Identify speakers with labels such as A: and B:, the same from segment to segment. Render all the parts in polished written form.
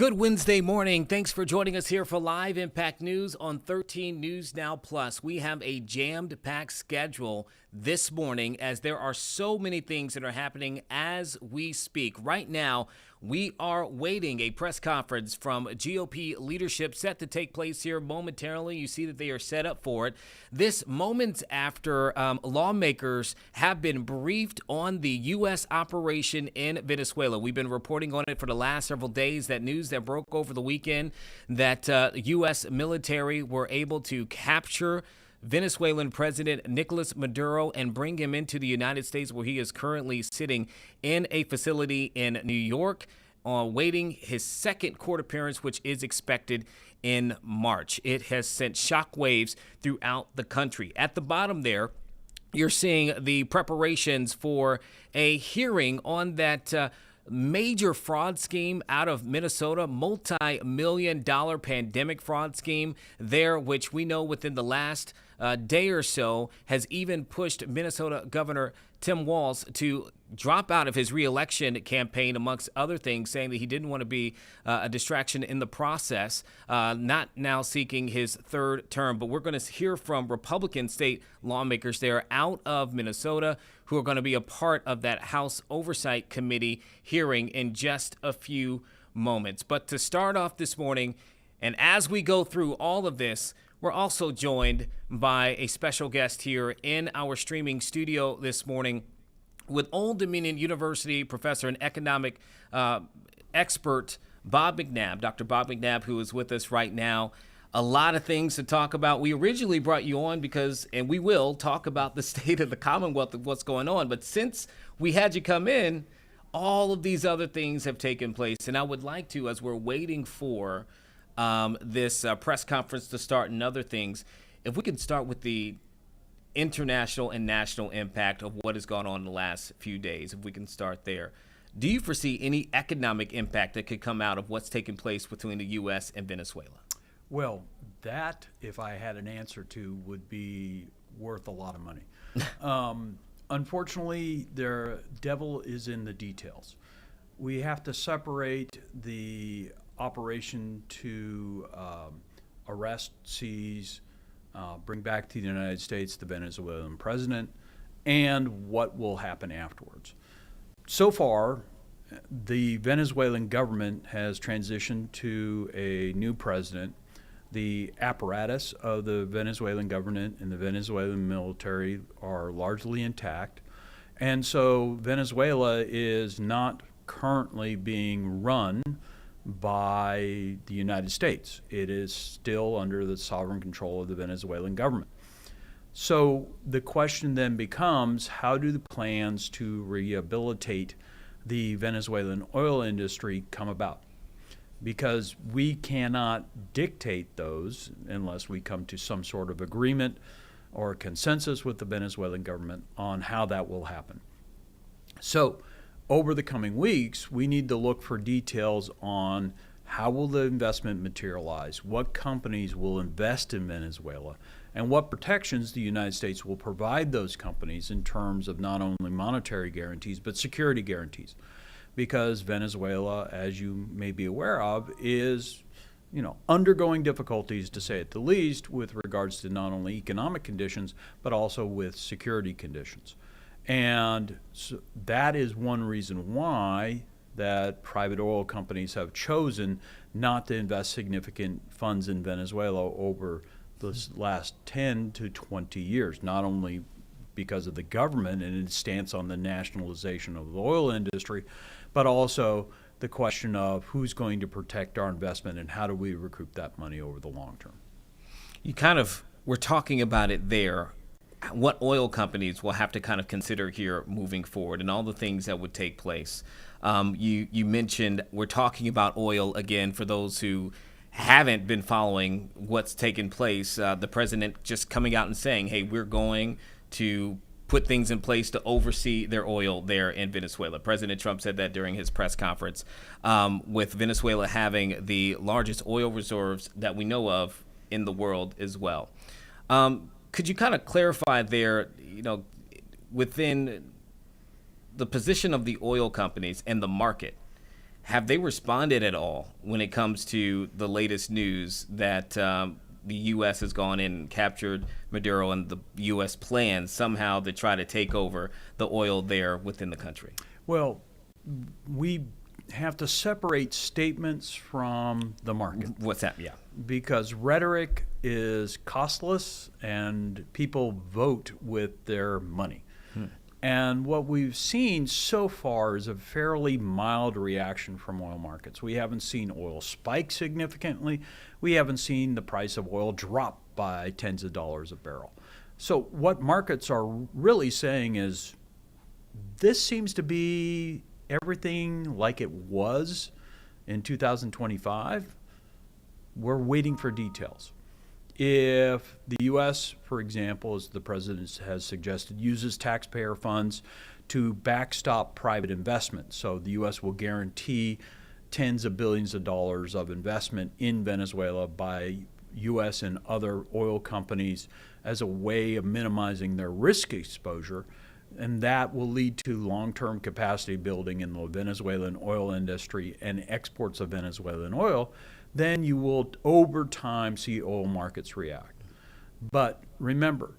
A: Good Wednesday morning. Thanks for joining us here for Live Impact News on 13 News Now Plus. We have a jammed-packed schedule this morning as there are so many things that are happening as we speak. Right now, we are waiting a press conference from GOP leadership set to take place here momentarily. You see that they are set up for it. This moments after lawmakers have been briefed on the U.S. operation in Venezuela. We've been reporting on it for the last several days. That news that broke over the weekend that U.S. military were able to capture Venezuelan President Nicolas Maduro and bring him into the United States, where he is currently sitting in a facility in New York, waiting his second court appearance, which is expected in March. It has sent shockwaves throughout the country. At the bottom there, you're seeing the preparations for a hearing on that major fraud scheme out of Minnesota, multi-million-dollar pandemic fraud scheme there, which we know within the last day or so has even pushed Minnesota Governor Tim Walz to drop out of his reelection campaign, amongst other things, saying that he didn't want to be a distraction in the process, not now seeking his third term. But we're going to hear from Republican state lawmakers there out of Minnesota who are going to be a part of that House Oversight Committee hearing in just a few moments. But to start off this morning, and as we go through all of this, we're also joined by a special guest here in our streaming studio this morning with Old Dominion University professor and economic expert Bob McNabb, Dr. Bob McNabb, who is with us right now. A lot of things to talk about. We originally brought you on because, and we will talk about the state of the Commonwealth of what's going on. But since we had you come in, all of these other things have taken place. And I would like to, as we're waiting for this press conference to start and other things, if we could start with the international and national impact of what has gone on in the last few days, if we can start there. Do you foresee any economic impact that could come out of what's taking place between the U.S. and Venezuela?
B: Well, that, if I had an answer to, would be worth a lot of money. Unfortunately, the devil is in the details. We have to separate the operation to arrest, seize, bring back to the United States the Venezuelan president, and what will happen afterwards. So far, the Venezuelan government has transitioned to a new president. The apparatus of the Venezuelan government and the Venezuelan military are largely intact. And so Venezuela is not currently being run by the United States. It is still under the sovereign control of the Venezuelan government. So the question then becomes, how do the plans to rehabilitate the Venezuelan oil industry come about? Because we cannot dictate those unless we come to some sort of agreement or consensus with the Venezuelan government on how that will happen. So over the coming weeks, we need to look for details on how will the investment materialize, what companies will invest in Venezuela, and what protections the United States will provide those companies in terms of not only monetary guarantees, but security guarantees. Because Venezuela, as you may be aware of, is undergoing difficulties, to say it the least, with regards to not only economic conditions, but also with security conditions. And so that is one reason why that private oil companies have chosen not to invest significant funds in Venezuela over the last 10 to 20 years, not only because of the government and its stance on the nationalization of the oil industry, but also the question of who's going to protect our investment and how do we recoup that money over the long term.
A: You we're talking about it there, what oil companies will have to kind of consider here moving forward and all the things that would take place. You mentioned we're talking about oil again for those who haven't been following what's taken place. The president just coming out and saying, hey, we're going to put things in place to oversee their oil there in Venezuela. President Trump said that during his press conference, with Venezuela having the largest oil reserves that we know of in the world as well. Could you kind of clarify there, within the position of the oil companies and the market, have they responded at all when it comes to the latest news that the U.S. has gone in and captured Maduro and the U.S. plans somehow to try to take over the oil there within the country?
B: Well, we have to separate statements from the market.
A: What's that? Yeah.
B: Because rhetoric is costless and people vote with their money. And what we've seen so far is a fairly mild reaction from oil markets. We haven't seen oil spike significantly. We haven't seen the price of oil drop by tens of dollars a barrel. So what markets are really saying is this seems to be everything like it was in 2025. We're waiting for details. If the U.S., for example, as the president has suggested, uses taxpayer funds to backstop private investment, so the U.S. will guarantee tens of billions of dollars of investment in Venezuela by U.S. and other oil companies as a way of minimizing their risk exposure, and that will lead to long-term capacity building in the Venezuelan oil industry and exports of Venezuelan oil, then you will, over time, see oil markets react. But remember,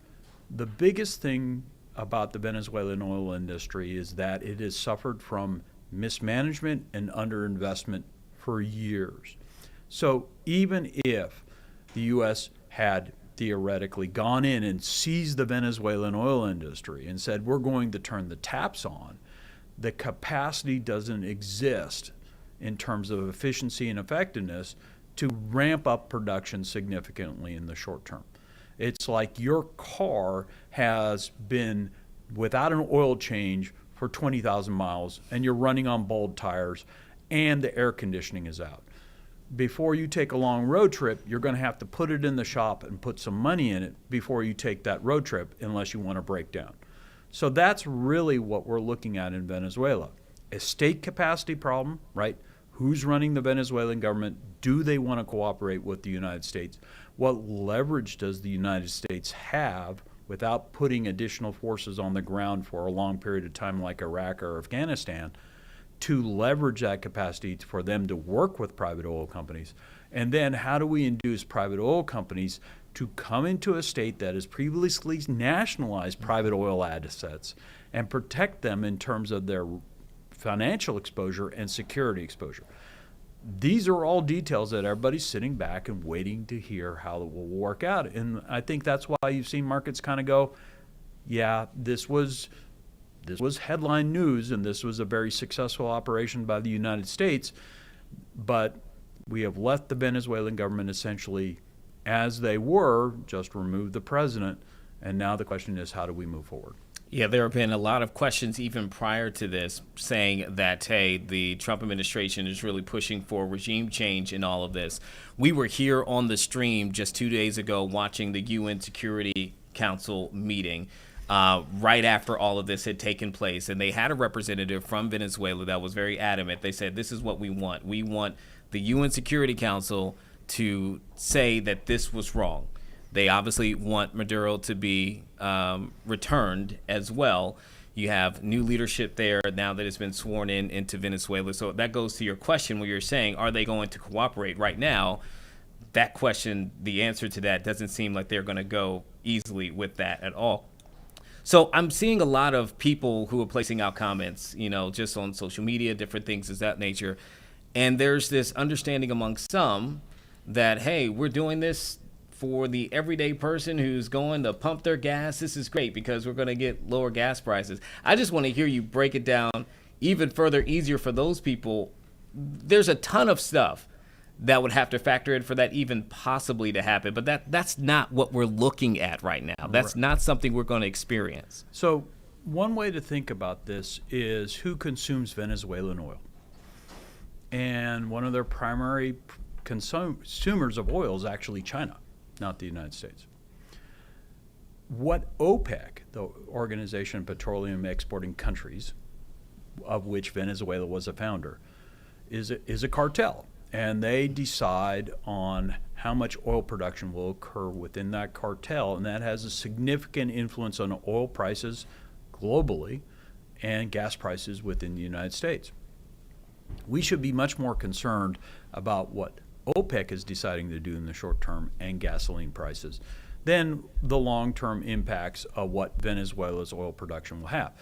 B: the biggest thing about the Venezuelan oil industry is that it has suffered from mismanagement and underinvestment for years. So even if the U.S. had theoretically gone in and seized the Venezuelan oil industry and said, we're going to turn the taps on, the capacity doesn't exist in terms of efficiency and effectiveness to ramp up production significantly in the short term. It's like your car has been without an oil change for 20,000 miles and you're running on bald tires and the air conditioning is out. Before you take a long road trip, you're going to have to put it in the shop and put some money in it before you take that road trip, unless you want to break down. So that's really what we're looking at in Venezuela. A state capacity problem, right? Who's running the Venezuelan government? Do they want to cooperate with the United States? What leverage does the United States have without putting additional forces on the ground for a long period of time like Iraq or Afghanistan to leverage that capacity for them to work with private oil companies? And then how do we induce private oil companies to come into a state that has previously nationalized private oil assets and protect them in terms of their financial exposure and security exposure? These are all details that everybody's sitting back and waiting to hear how it will work out. And I think that's why you've seen markets kind of go, yeah, this was headline news and this was a very successful operation by the United States, but we have left the Venezuelan government essentially as they were, just removed the president, and now the question is, how do we move forward?
A: Yeah, there have been a lot of questions even prior to this saying that, hey, the Trump administration is really pushing for regime change in all of this. We were here on the stream just 2 days ago watching the UN Security Council meeting right after all of this had taken place. And they had a representative from Venezuela that was very adamant. They said, this is what we want. We want the UN Security Council to say that this was wrong. They obviously want Maduro to be returned as well. You have new leadership there now that has been sworn into Venezuela. So that goes to your question where you're saying, are they going to cooperate? Right now, that question, the answer to that doesn't seem like they're going to go easily with that at all. So I'm seeing a lot of people who are placing out comments, just on social media, different things of that nature. And there's this understanding among some that, hey, we're doing this for the everyday person who's going to pump their gas. This is great because we're going to get lower gas prices. I just want to hear you break it down even further, easier for those people. There's a ton of stuff that would have to factor in for that even possibly to happen. But that's not what we're looking at right now. That's not something we're going to experience.
B: So one way to think about this is who consumes Venezuelan oil. And one of their primary consumers of oil is actually China, not the United States. What OPEC, the Organization of Petroleum Exporting Countries, of which Venezuela was a founder, is a cartel. And they decide on how much oil production will occur within that cartel, and that has a significant influence on oil prices globally and gas prices within the United States. We should be much more concerned about what OPEC is deciding to do in the short term and gasoline prices than the long-term impacts of what Venezuela's oil production will have.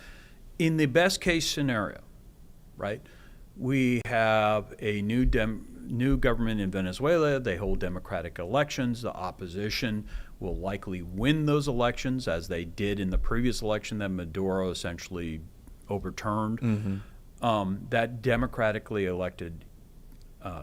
B: In the best case scenario, right, we have a new government in Venezuela. They hold democratic elections. The opposition will likely win those elections, as they did in the previous election that Maduro essentially overturned. That democratically elected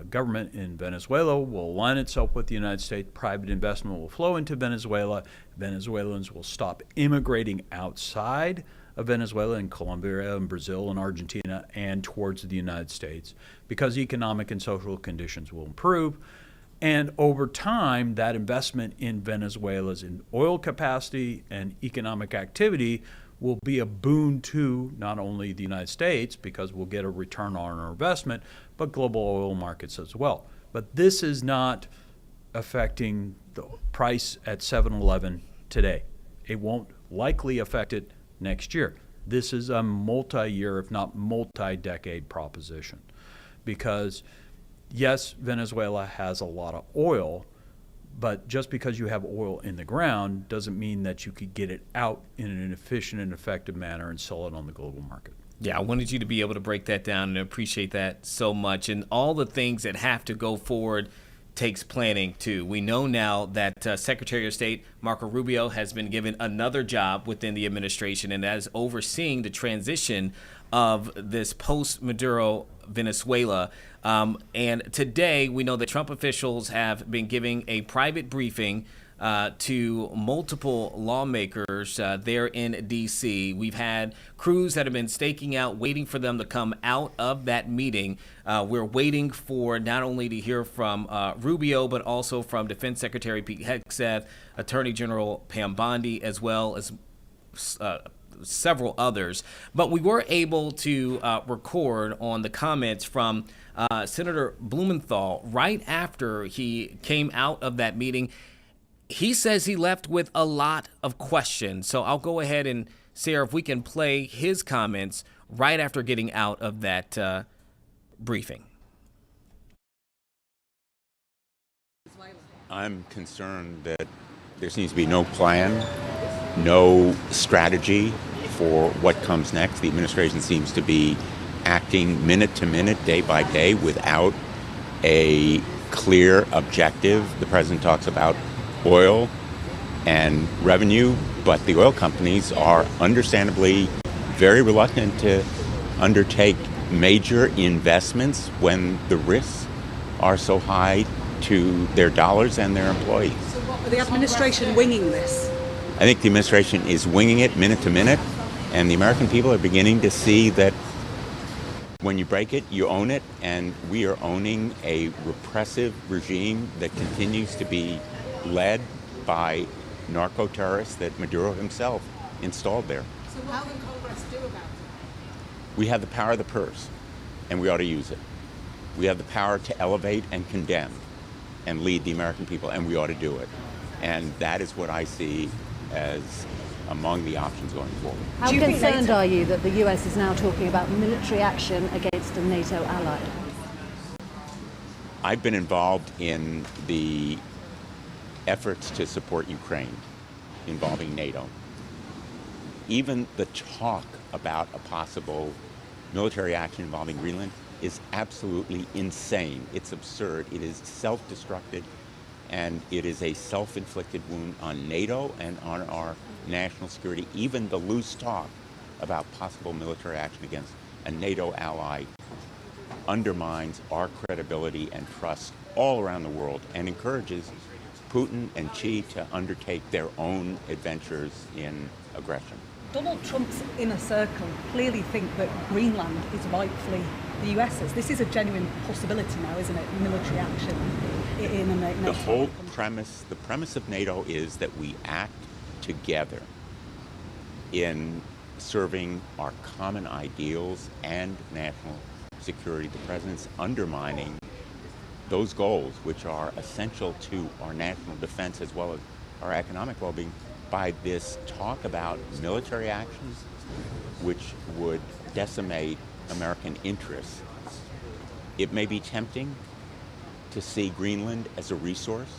B: government in Venezuela will align itself with the United States. Private investment will flow into Venezuela. Venezuelans will stop immigrating outside of Venezuela and Colombia and Brazil and Argentina and towards the United States, because economic and social conditions will improve. And over time, that investment in Venezuela's oil capacity and economic activity will be a boon to not only the United States, because we'll get a return on our investment, but global oil markets as well. But this is not affecting the price at 7-Eleven today. It won't likely affect it next year. This is a multi-year, if not multi-decade proposition, because yes, Venezuela has a lot of oil, but just because you have oil in the ground doesn't mean that you could get it out in an efficient and effective manner and sell it on the global market.
A: Yeah, I wanted you to be able to break that down, and appreciate that so much. And all the things that have to go forward takes planning too. We know now that Secretary of State Marco Rubio has been given another job within the administration, and that is overseeing the transition of this post-Maduro Venezuela. And today we know that Trump officials have been giving a private briefing to multiple lawmakers there in D.C. We've had crews that have been staking out, waiting for them to come out of that meeting. We're waiting for not only to hear from Rubio, but also from Defense Secretary Pete Hegseth, Attorney General Pam Bondi, as well as several others. But we were able to record on the comments from Senator Blumenthal right after he came out of that meeting. He says he left with a lot of questions. So I'll go ahead and, Sarah, if we can play his comments right after getting out of that briefing.
C: I'm concerned that there seems to be no plan, no strategy for what comes next. The administration seems to be acting minute to minute, day by day, without a clear objective. The president talks about oil and revenue, but the oil companies are understandably very reluctant to undertake major investments when the risks are so high to their dollars and their employees.
D: So what, are the administration winging this?
C: I think the administration is winging it minute to minute, and the American people are beginning to see that when you break it, you own it, and we are owning a repressive regime that continues to be led by narco-terrorists that Maduro himself installed there.
D: So what can Congress do about it?
C: We have the power of the purse, and we ought to use it. We have the power to elevate and condemn and lead the American people, and we ought to do it. And that is what I see as among the options going forward.
E: How concerned are you that the US is now talking about military action against a NATO ally?
C: I've been involved in the efforts to support Ukraine involving NATO. Even the talk about a possible military action involving Greenland is absolutely insane. It's absurd. It is self-destructive, and it is a self-inflicted wound on NATO and on our national security. Even the loose talk about possible military action against a NATO ally undermines our credibility and trust all around the world and encourages Putin and Xi to undertake their own adventures in aggression.
D: Donald Trump's inner circle clearly think that Greenland is rightfully the US's. This is a genuine possibility now, isn't it? Military action in a NATO.
C: The whole premise, the premise of NATO is that we act together in serving our common ideals and national security. The president's undermining those goals, which are essential to our national defense as well as our economic well-being, by this talk about military actions, which would decimate American interests It may be tempting to see Greenland as a resource,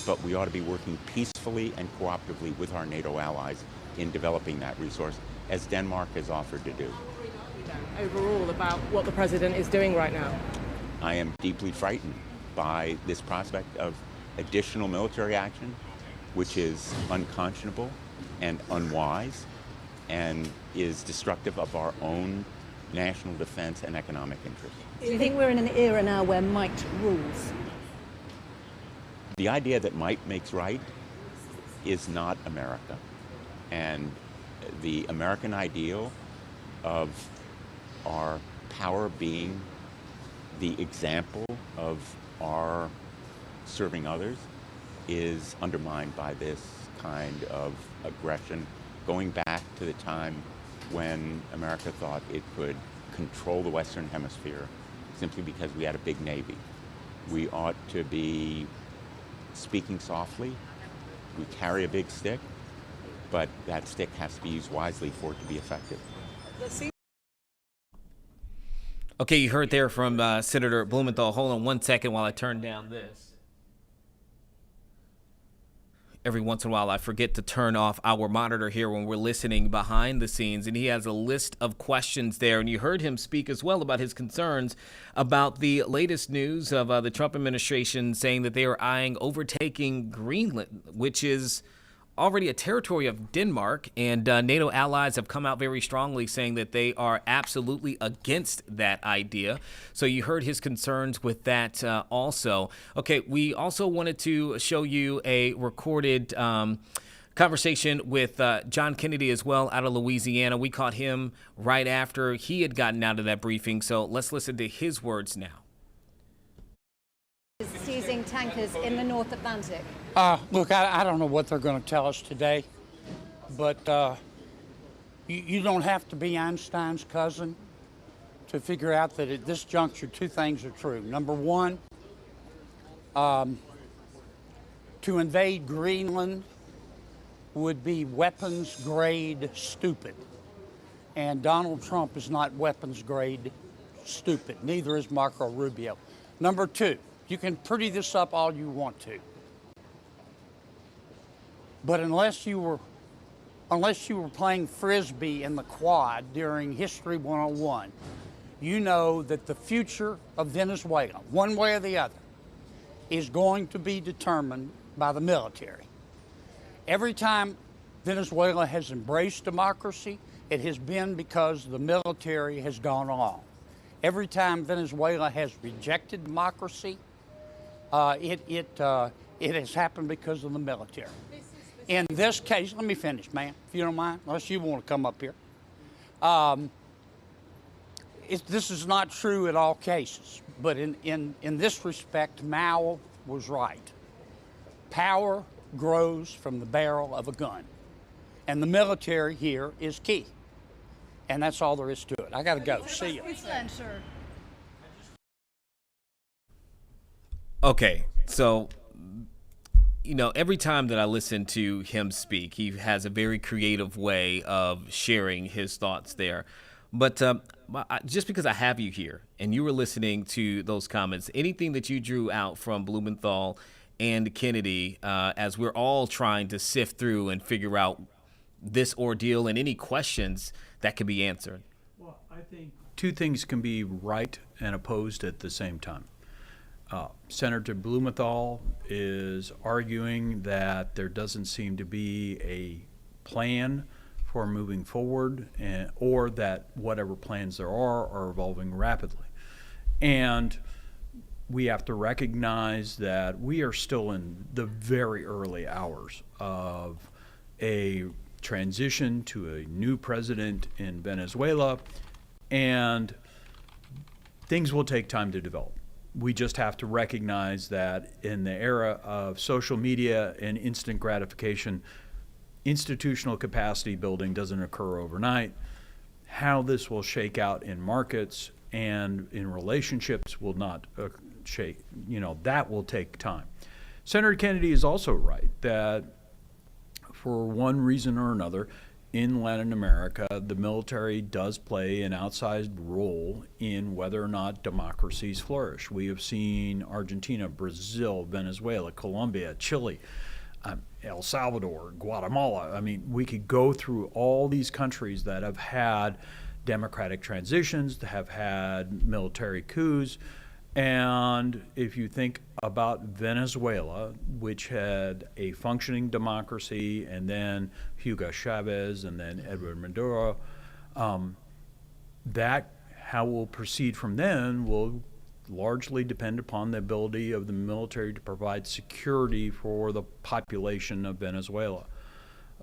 C: but we ought to be working peacefully and cooperatively with our NATO allies in developing that resource, as Denmark has offered to do.
F: Overall, about what the president is doing right now?
C: I am deeply frightened by this prospect of additional military action, which is unconscionable and unwise and is destructive of our own national defense and economic interests.
E: Do you think we're in an era now where might rules?
C: The idea that might makes right is not America. And the American ideal of our power being the example of our serving others is undermined by this kind of aggression, going back to the time when America thought it could control the Western Hemisphere simply because we had a big Navy. We ought to be speaking softly. We carry a big stick, but that stick has to be used wisely for it to be effective.
A: Okay, you heard there from Senator Blumenthal. Hold on one second while I turn down this. Every once in a while, I forget to turn off our monitor here when we're listening behind the scenes, and he has a list of questions there. And you heard him speak as well about his concerns about the latest news of the Trump administration saying that they are eyeing overtaking Greenland, which is already a territory of Denmark, and NATO allies have come out very strongly saying that they are absolutely against that idea. So you heard his concerns with that also. Okay, we also wanted to show you a recorded conversation with John Kennedy as well out of Louisiana. We caught him right after he had gotten out of that briefing, so let's listen to his words now.
E: Seizing tankers in the North Atlantic.
G: Look, I don't know what they're going to tell us today, but you don't have to be Einstein's cousin to figure out that at this juncture, two things are true. Number one, to invade Greenland would be weapons grade stupid. And Donald Trump is not weapons grade stupid. Neither is Marco Rubio. Number two, you can pretty this up all you want to. But unless you were playing Frisbee in the quad during History 101, you know that the future of Venezuela, one way or the other, is going to be determined by the military. Every time Venezuela has embraced democracy, it has been because the military has gone along. Every time Venezuela has rejected democracy, it has happened because of the military. In this case, let me finish, man, if you don't mind, unless you want to come up here. This is not true in all cases, but in this respect, Mao was right. Power grows from the barrel of a gun, and the military here is key. And that's all there is to it. I got to go. See you.
A: Okay, so, you know, every time that I listen to him speak, he has a very creative way of sharing his thoughts there. But just because I have you here and you were listening to those comments, anything that you drew out from Blumenthal and Kennedy as we're all trying to sift through and figure out this ordeal and any questions that can be answered?
B: Well, I think two things can be right and opposed at the same time. Senator Blumenthal is arguing that there doesn't seem to be a plan for moving forward, or that whatever plans there are evolving rapidly. And we have to recognize that we are still in the very early hours of a transition to a new president in Venezuela, and things will take time to develop. We just have to recognize that in the era of social media and instant gratification, institutional capacity building doesn't occur overnight. How this will shake out in markets and in relationships will not shake, that will take time. Senator Kennedy is also right that for one reason or another, in Latin America, the military does play an outsized role in whether or not democracies flourish. We have seen Argentina, Brazil, Venezuela, Colombia, Chile, El Salvador, Guatemala. I mean, we could go through all these countries that have had democratic transitions, that have had military coups. And if you think about Venezuela, which had a functioning democracy, and then Hugo Chavez, and then Edward Maduro, that how we'll proceed from then will largely depend upon the ability of the military to provide security for the population of Venezuela.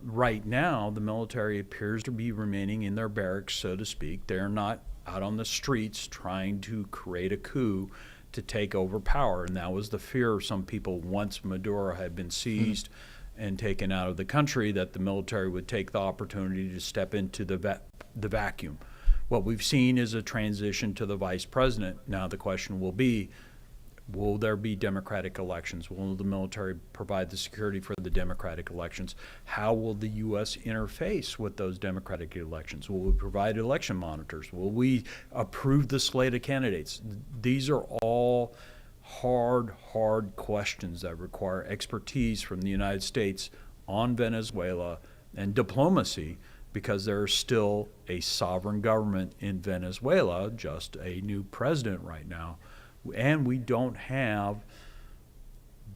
B: Right now, the military appears to be remaining in their barracks, so to speak. They're not out on the streets trying to create a coup to take over power. And that was the fear of some people once Maduro had been seized and taken out of the country, that the military would take the opportunity to step into the vacuum. What we've seen is a transition to the vice president. Now the question will be, will there be democratic elections? Will the military provide the security for the democratic elections? How will the U.S. interface with those democratic elections? Will we provide election monitors? Will we approve the slate of candidates? These are all hard questions that require expertise from the United States on Venezuela and diplomacy, because there's still a sovereign government in Venezuela, just a new president right now. And we don't have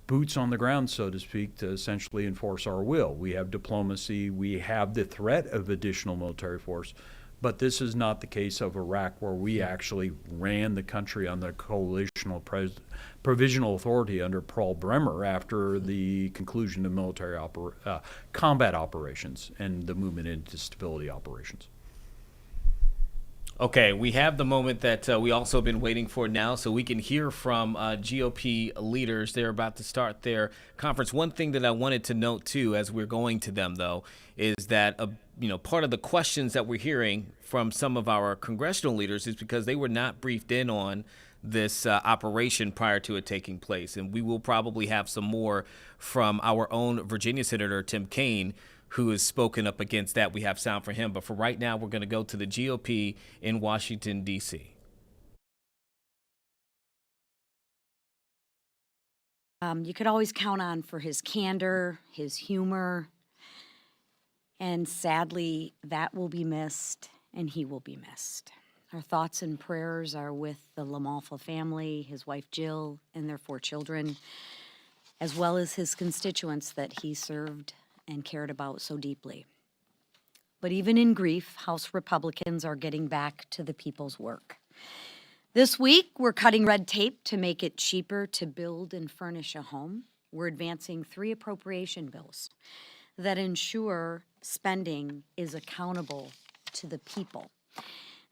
B: boots on the ground, so to speak, to essentially enforce our will. We have diplomacy, we have the threat of additional military force, but this is not the case of Iraq, where we actually ran the country on the coalitional provisional authority under Paul Bremer after the conclusion of military combat operations and the movement into stability operations.
A: Okay, we have the moment that we also been waiting for now, so we can hear from GOP leaders. They're about to start their conference. One thing that I wanted to note, too, as we're going to them, though, is that part of the questions that we're hearing from some of our congressional leaders is because they were not briefed in on this operation prior to it taking place. And we will probably have some more from our own Virginia Senator Tim Kaine, who has spoken up against that. We have sound for him. But for right now, we're going to go to the GOP in Washington, D.C.
H: You could always count on for his candor, his humor, and sadly, that will be missed, and he will be missed. Our thoughts and prayers are with the LaMalfa family, his wife Jill, and their 4 children, as well as his constituents that he served and cared about so deeply. But even in grief, House Republicans are getting back to the people's work. This week, we're cutting red tape to make it cheaper to build and furnish a home. We're advancing 3 appropriation bills that ensure spending is accountable to the people.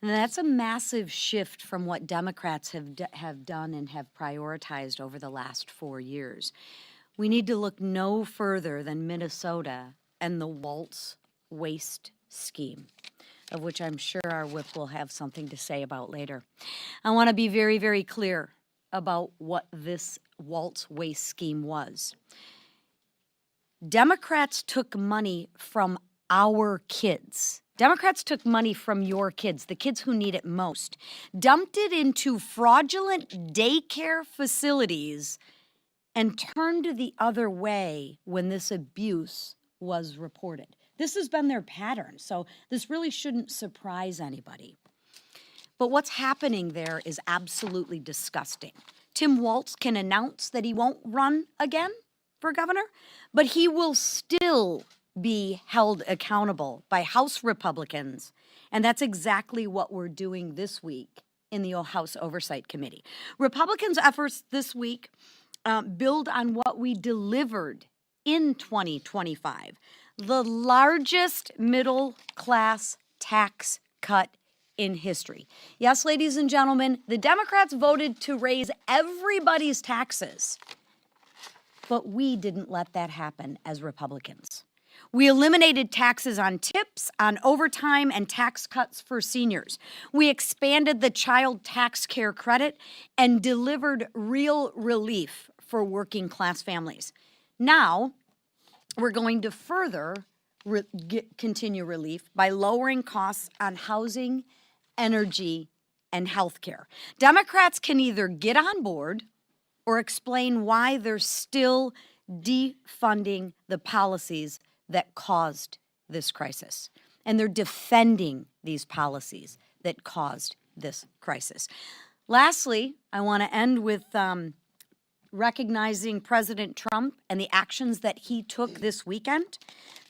H: And that's a massive shift from what Democrats have done and have prioritized over the last 4 years. We need to look no further than Minnesota and the Waltz waste scheme, of which I'm sure our whip will have something to say about later. I want to be very, very clear about what this Waltz waste scheme was. Democrats took money from our kids. Democrats took money from your kids, the kids who need it most, dumped it into fraudulent daycare facilities, and turned the other way when this abuse was reported. This has been their pattern, so this really shouldn't surprise anybody. But what's happening there is absolutely disgusting. Tim Waltz can announce that he won't run again for governor, but he will still be held accountable by House Republicans, and that's exactly what we're doing this week in the House Oversight Committee. Republicans' efforts this week build on what we delivered in 2025, the largest middle-class tax cut in history. Yes, ladies and gentlemen, the Democrats voted to raise everybody's taxes, but we didn't let that happen as Republicans. We eliminated taxes on tips, on overtime, and tax cuts for seniors. We expanded the child tax care credit and delivered real relief for working class families. Now, we're going to further continue relief by lowering costs on housing, energy, and health care. Democrats can either get on board or explain why they're still defunding the policies that caused this crisis. And they're defending these policies that caused this crisis. Lastly, I want to end with recognizing President Trump and the actions that he took this weekend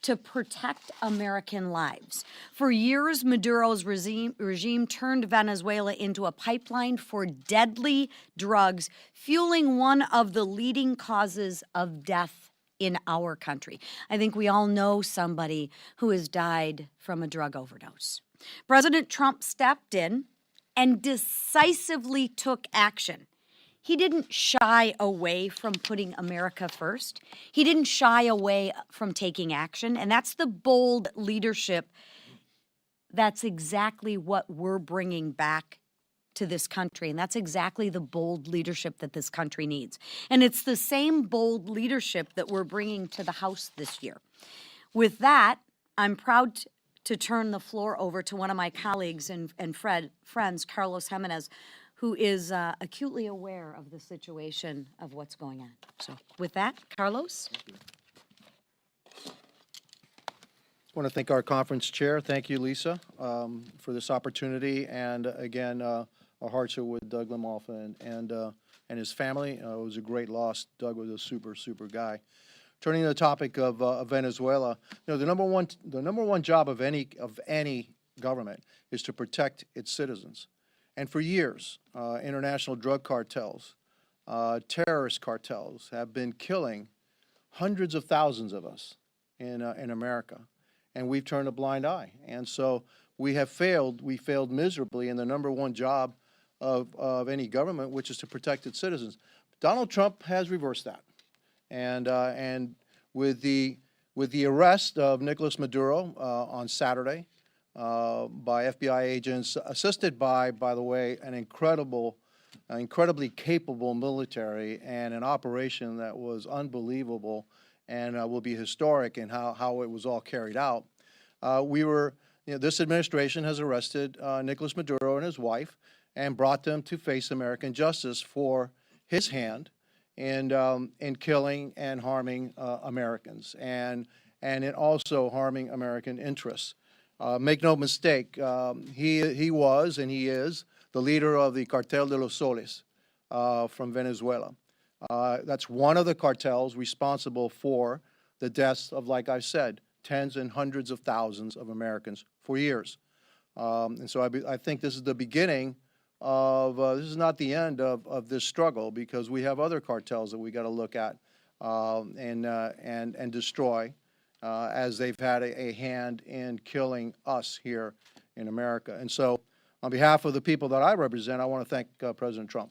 H: to protect American lives. For years, Maduro's regime turned Venezuela into a pipeline for deadly drugs, fueling one of the leading causes of death in our country. I think we all know somebody who has died from a drug overdose. President Trump stepped in and decisively took action. He didn't shy away from putting America first. He didn't shy away from taking action, and that's the bold leadership. That's exactly what we're bringing back to this country, and that's exactly the bold leadership that this country needs. And it's the same bold leadership that we're bringing to the House this year. With that, I'm proud to turn the floor over to one of my colleagues and friends, Carlos Jimenez, who is acutely aware of the situation of what's going on. So with that, Carlos.
I: I want to thank our conference chair. Thank you, Lisa, for this opportunity. And again, our hearts are with Doug Lemoff and his family. It was a great loss. Doug was a super guy. Turning to the topic of Venezuela, you know, the number one job of any government is to protect its citizens. And for years, international drug cartels, terrorist cartels have been killing hundreds of thousands of us in America, and we've turned a blind eye. And so we have failed. We failed miserably in the number one job of any government, which is to protect its citizens. Donald Trump has reversed that, and with the arrest of Nicolas Maduro on Saturday. By FBI agents, assisted by the way, an incredibly capable military and an operation that was unbelievable and will be historic in how it was all carried out. This administration has arrested Nicolas Maduro and his wife and brought them to face American justice for his hand in killing and harming Americans and in also harming American interests. Make no mistake, he was and he is the leader of the Cartel de los Soles from Venezuela. That's one of the cartels responsible for the deaths of, like I said, tens and hundreds of thousands of Americans for years. And so I think this is the beginning of, this is not the end of this struggle, because we have other cartels that we got to look at and destroy. As they've had a hand in killing us here in America. And so on behalf of the people that I represent, I want to thank President Trump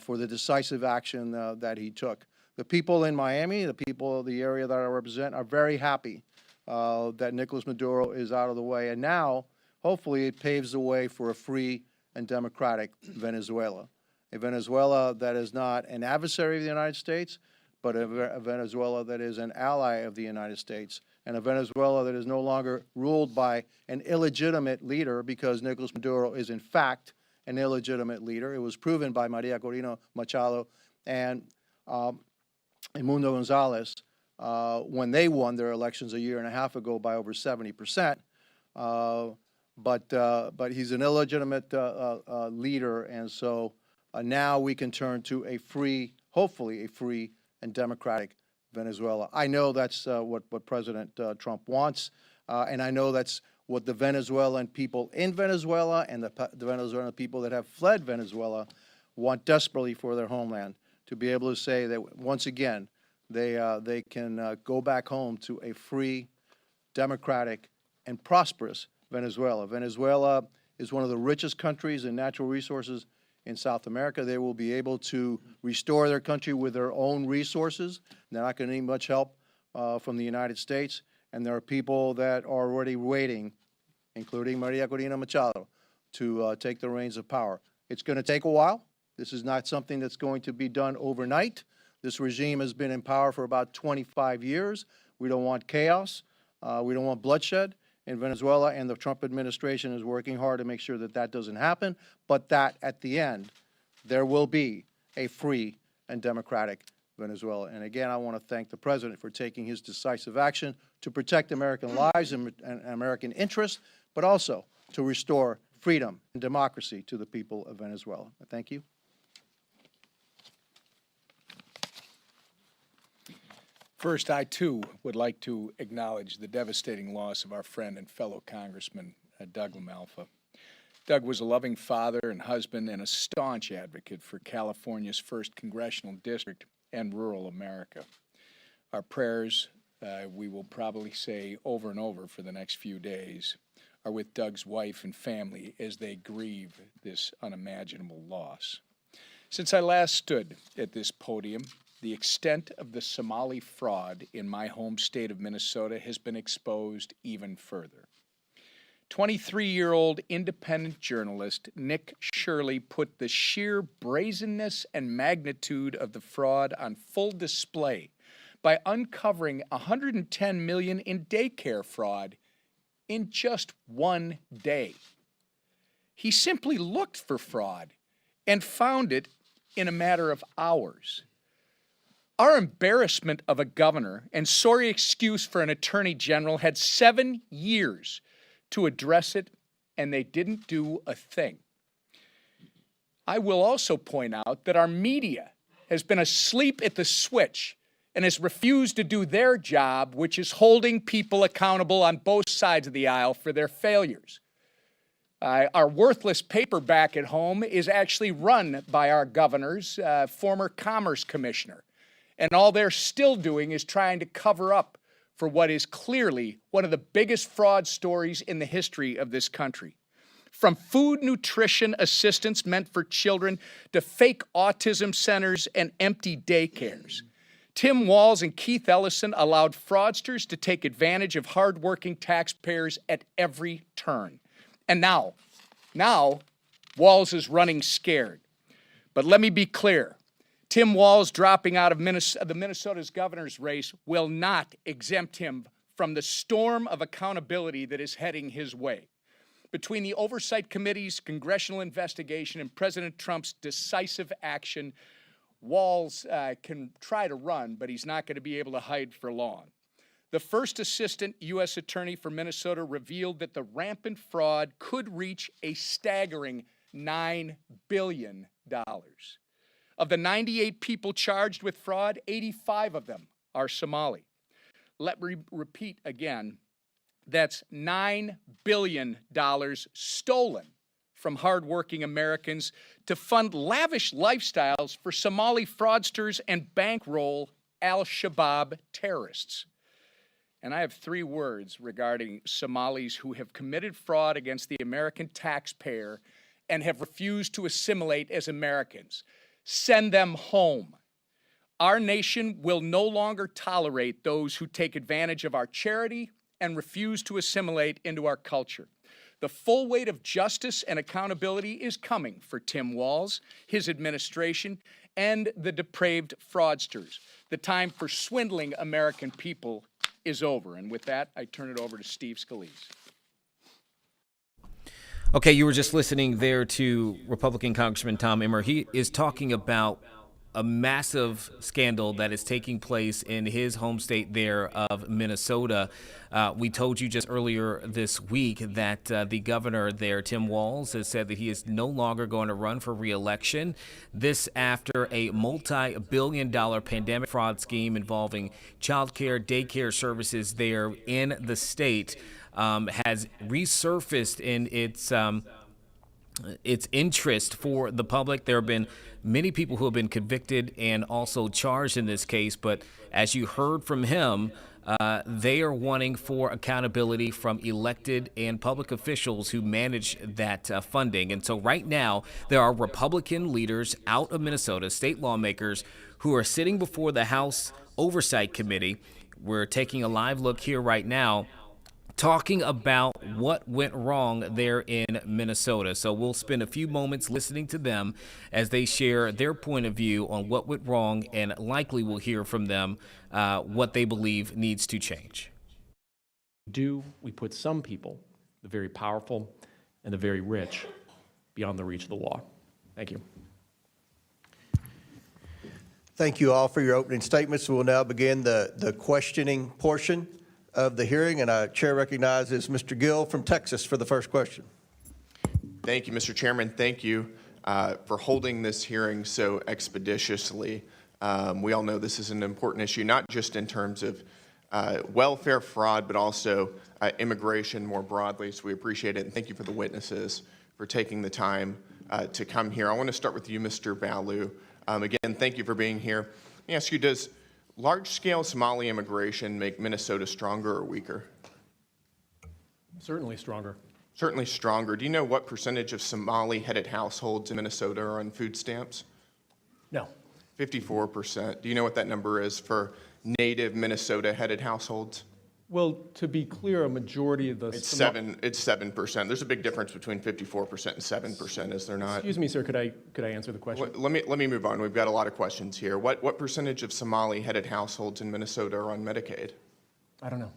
I: for the decisive action that he took. The people in Miami, the people of the area that I represent, are very happy that Nicolas Maduro is out of the way. And now, hopefully, it paves the way for a free and democratic Venezuela. A Venezuela that is not an adversary of the United States, but a Venezuela that is an ally of the United States, and a Venezuela that is no longer ruled by an illegitimate leader, because Nicolas Maduro is in fact an illegitimate leader. It was proven by Maria Corina Machado and Edmundo Gonzalez when they won their elections a year and a half ago by over 70%. But he's an illegitimate leader, and so now we can turn to a free, hopefully a free and democratic Venezuela. I know that's what President Trump wants, and I know that's what the Venezuelan people in Venezuela and the Venezuelan people that have fled Venezuela want desperately for their homeland, to be able to say that once again they can go back home to a free, democratic, and prosperous Venezuela. Venezuela is one of the richest countries in natural resources in South America. They will be able to restore their country with their own resources. They're not going to need much help from the United States. And there are people that are already waiting, including Maria Corina Machado, to take the reins of power. It's going to take a while. This is not something that's going to be done overnight. This regime has been in power for about 25 years. We don't want chaos. We don't want bloodshed in Venezuela, and the Trump administration is working hard to make sure that that doesn't happen, but that at the end, there will be a free and democratic Venezuela. And again, I want to thank the President for taking his decisive action to protect American lives and American interests, but also to restore freedom and democracy to the people of Venezuela. Thank you.
J: First, I too would like to acknowledge the devastating loss of our friend and fellow Congressman Doug LaMalfa. Doug was a loving father and husband and a staunch advocate for California's 1st Congressional District and rural America. Our prayers, we will probably say over and over for the next few days, are with Doug's wife and family as they grieve this unimaginable loss. Since I last stood at this podium, the extent of the Somali fraud in my home state of Minnesota has been exposed even further. 23-year-old independent journalist Nick Shirley put the sheer brazenness and magnitude of the fraud on full display by uncovering $110 million in daycare fraud in just one day. He simply looked for fraud and found it in a matter of hours. Our embarrassment of a governor and sorry excuse for an attorney general had 7 years to address it, and they didn't do a thing. I will also point out that our media has been asleep at the switch and has refused to do their job, which is holding people accountable on both sides of the aisle for their failures. Our worthless paper back at home is actually run by our governor's former commerce commissioner. And all they're still doing is trying to cover up for what is clearly one of the biggest fraud stories in the history of this country. From food nutrition assistance meant for children to fake autism centers and empty daycares. Tim Walz and Keith Ellison allowed fraudsters to take advantage of hardworking taxpayers at every turn. And now Walz is running scared. But let me be clear. Tim Walz dropping out of Minnesota's governor's race will not exempt him from the storm of accountability that is heading his way. Between the Oversight Committee's congressional investigation and President Trump's decisive action, Walz can try to run, but he's not going to be able to hide for long. The first assistant U.S. attorney for Minnesota revealed that the rampant fraud could reach a staggering $9 billion. Of the 98 people charged with fraud, 85 of them are Somali. Let me repeat again, that's $9 billion stolen from hardworking Americans to fund lavish lifestyles for Somali fraudsters and bankroll al-Shabaab terrorists. And I have 3 words regarding Somalis who have committed fraud against the American taxpayer and have refused to assimilate as Americans. Send them home. Our nation will no longer tolerate those who take advantage of our charity and refuse to assimilate into our culture. The full weight of justice and accountability is coming for Tim Walz, his administration, and the depraved fraudsters. The time for swindling American people is over. And with that, I turn it over to Steve Scalise.
A: Okay, you were just listening there to Republican Congressman Tom Emmer. He is talking about a massive scandal that is taking place in his home state there of Minnesota. We told you just earlier this week that the governor there, Tim Walz, has said that he is no longer going to run for re-election. This after a multi-billion-dollar pandemic fraud scheme involving child care, daycare services there in the state has resurfaced in its interest for the public. There have been many people who have been convicted and also charged in this case, but as you heard from him, they are wanting for accountability from elected and public officials who manage that funding. And so right now, there are Republican leaders out of Minnesota, state lawmakers, who are sitting before the House Oversight Committee. We're taking a live look here right now, talking about what went wrong there in Minnesota. So we'll spend a few moments listening to them as they share their point of view on what went wrong, and likely we'll hear from them what they believe needs to change.
K: we put some people, the very powerful and the very rich, beyond the reach of the law. Thank you.
L: Thank you all for your opening statements. We'll now begin the questioning portion of the hearing, and our chair recognizes Mr. Gill from Texas for the first question.
M: Thank you, Mr. Chairman. Thank you for holding this hearing so expeditiously. We all know this is an important issue, not just in terms of welfare fraud, but also immigration more broadly. So we appreciate it, and thank you for the witnesses for taking the time to come here. I want to start with you, Mr. Baloo. Again, thank you for being here. Let me ask you, does large-scale Somali immigration make Minnesota stronger or weaker?
K: Certainly stronger.
M: Certainly stronger. Do you know what percentage of Somali-headed households in Minnesota are on food stamps?
K: No.
M: 54%. Do you know what that number is for native Minnesota-headed households?
K: Well, to be clear, a majority of the...
M: It's 7%. There's a big difference between 54% and 7%, is there not?
K: Excuse me, sir, could I answer the question?
M: Let me move on. We've got a lot of questions here. What percentage of Somali-headed households in Minnesota are on Medicaid?
K: I don't know.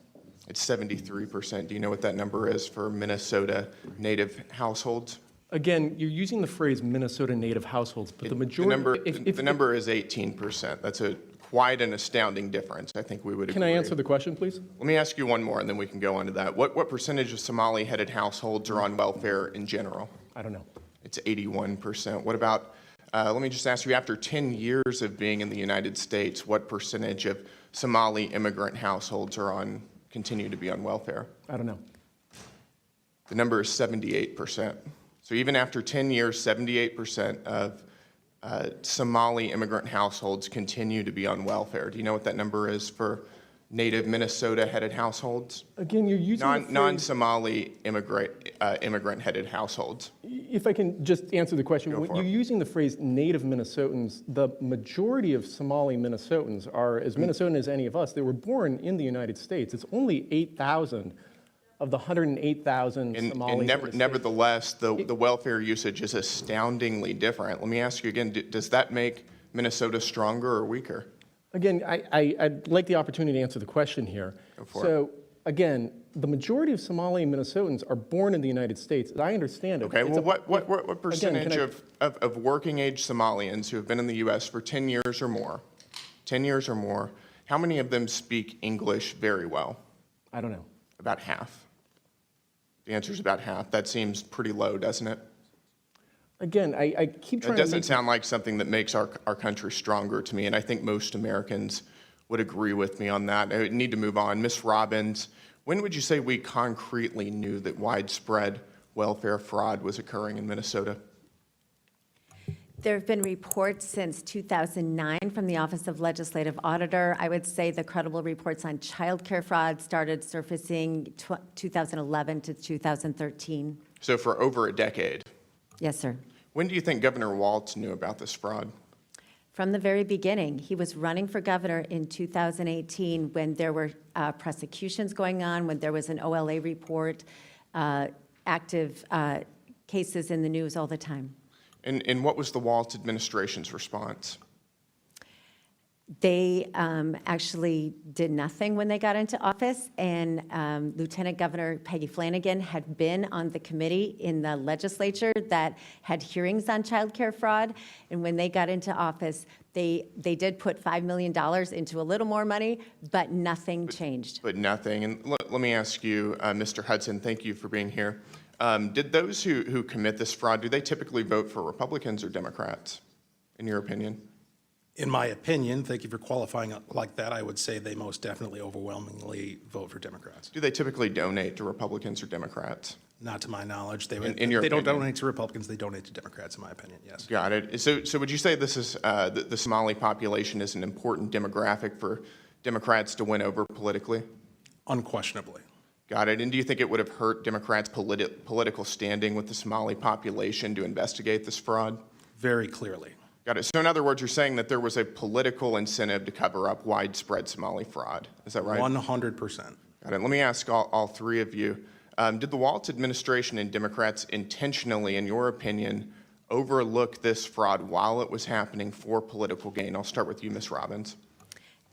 M: It's 73%. Do you know what that number is for Minnesota native households?
K: Again, you're using the phrase Minnesota native households, but the majority...
M: The number is 18%. That's quite an astounding difference. I think we would agree.
K: Can I answer the question, please?
M: Let me ask you one more, and then we can go on to that. What percentage of Somali-headed households are on welfare in general?
K: I don't know.
M: It's 81%. What about, let me just ask you, after 10 years of being in the United States, what percentage of Somali immigrant households continue to be on welfare?
K: I don't know.
M: The number is 78%. So even after 10 years, 78% of Somali immigrant households continue to be on welfare. Do you know what that number is for native Minnesota-headed households?
K: Again, you're using the phrase...
M: Non-Somali immigrant-headed households.
K: If I can just answer the question, when you're using the phrase native Minnesotans, the majority of Somali Minnesotans are as Minnesotan as any of us. They were born in the United States. It's only 8,000 of the 108,000 Somalis.
M: And nevertheless, the welfare usage is astoundingly different. Let me ask you again, does that make Minnesota stronger or weaker?
K: Again, I'd like the opportunity to answer the question here.
M: Go for
K: so, again, the majority of Somali Minnesotans are born in the United States, and I understand it.
M: Okay, well, what percentage of working-age Somalians who have been in the U.S. for 10 years or more, how many of them speak English very well?
K: I don't know.
M: About half. The answer is about half. That seems pretty low, doesn't it?
K: Again, I keep trying
M: to... It doesn't sound like something that makes our country stronger to me, and I think most Americans would agree with me on that. I need to move on. Ms. Robbins, when would you say we concretely knew that widespread welfare fraud was occurring in Minnesota?
N: There have been reports since 2009 from the Office of Legislative Auditor. I would say the credible reports on child care fraud started surfacing 2011 to 2013.
M: So for over a decade?
N: Yes, sir.
M: When do you think Governor Walz knew about this fraud?
N: From the very beginning. He was running for governor in 2018 when there were prosecutions going on, when there was an OLA report, active cases in the news all the time.
M: And what was the Walz administration's response?
N: They actually did nothing when they got into office, and Lieutenant Governor Peggy Flanagan had been on the committee in the legislature that had hearings on child care fraud, and when they got into office, they did put $5 million into a little more money, but nothing changed.
M: But nothing. And let me ask you, Mr. Hudson, thank you for being here. Did those who commit this fraud, do they typically vote for Republicans or Democrats, in your opinion?
O: In my opinion, thank you for qualifying it like that, I would say they most definitely overwhelmingly vote for Democrats.
M: Do they typically donate to Republicans or Democrats?
O: Not to my knowledge. They don't donate to Republicans, they donate to Democrats, in my opinion, yes.
M: Got it. So would you say this is the Somali population is an important demographic for Democrats to win over politically?
O: Unquestionably.
M: Got it. And do you think it would have hurt Democrats' political standing with the Somali population to investigate this fraud?
O: Very clearly.
M: Got it. So in other words, you're saying that there was a political incentive to cover up widespread Somali fraud. Is that right?
O: 100%.
M: Got it. Let me ask all three of you. Did the Walz administration and Democrats intentionally, in your opinion, overlook this fraud while it was happening for political gain? I'll start with you, Ms. Robbins.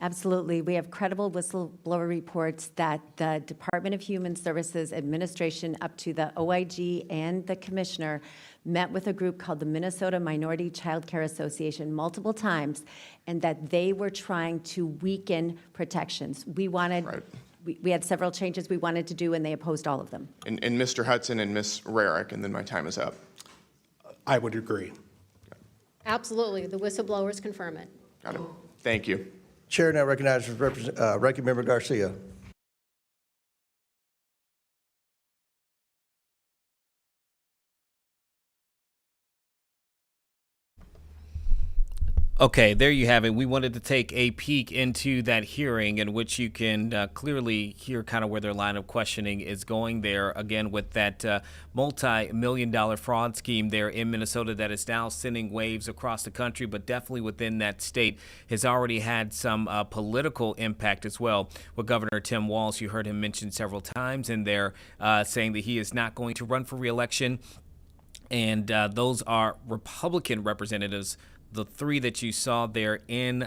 N: Absolutely. We have credible whistleblower reports that the Department of Human Services Administration, up to the OIG and the commissioner, met with a group called the Minnesota Minority Child Care Association multiple times, and that they were trying to weaken protections. We wanted, we had several changes we wanted to do, and they opposed all of them.
M: And Mr. Hudson and Ms. Rarick, and then my time is up.
O: I would agree.
P: Absolutely. The whistleblowers confirm it.
M: Got it. Thank you.
L: Chair now recognizes Ranking Member Garcia.
A: Okay, there you have it. We wanted to take a peek into that hearing in which you can clearly hear kind of where their line of questioning is going there, again, with that multi-million-dollar fraud scheme there in Minnesota that is now sending waves across the country, but definitely within that state has already had some political impact as well. With Governor Tim Walz, you heard him mention several times in there saying that he is not going to run for re-election, and those are Republican representatives. The three that you saw there in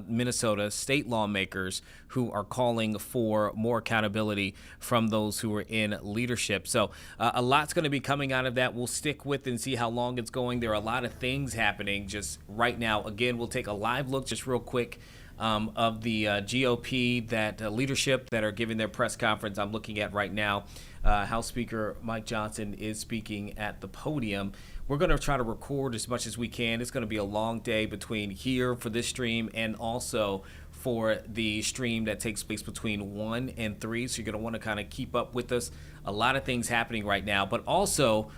A: Minnesota, state lawmakers who are calling for more accountability from those who are in leadership. So a lot's going to be coming out of that. We'll stick with and see how long it's going. There are a lot of things happening just right now. Again, we'll take a live look just real quick of the GOP, that leadership that are giving their press conference. I'm looking at right now. House Speaker Mike Johnson is speaking at the podium. We're going to try to record as much as we can. It's going to be a long day between here for this stream and also for the stream that takes place between 1 and 3. So you're going to want to kind of keep up with us. A lot of things happening right now, but also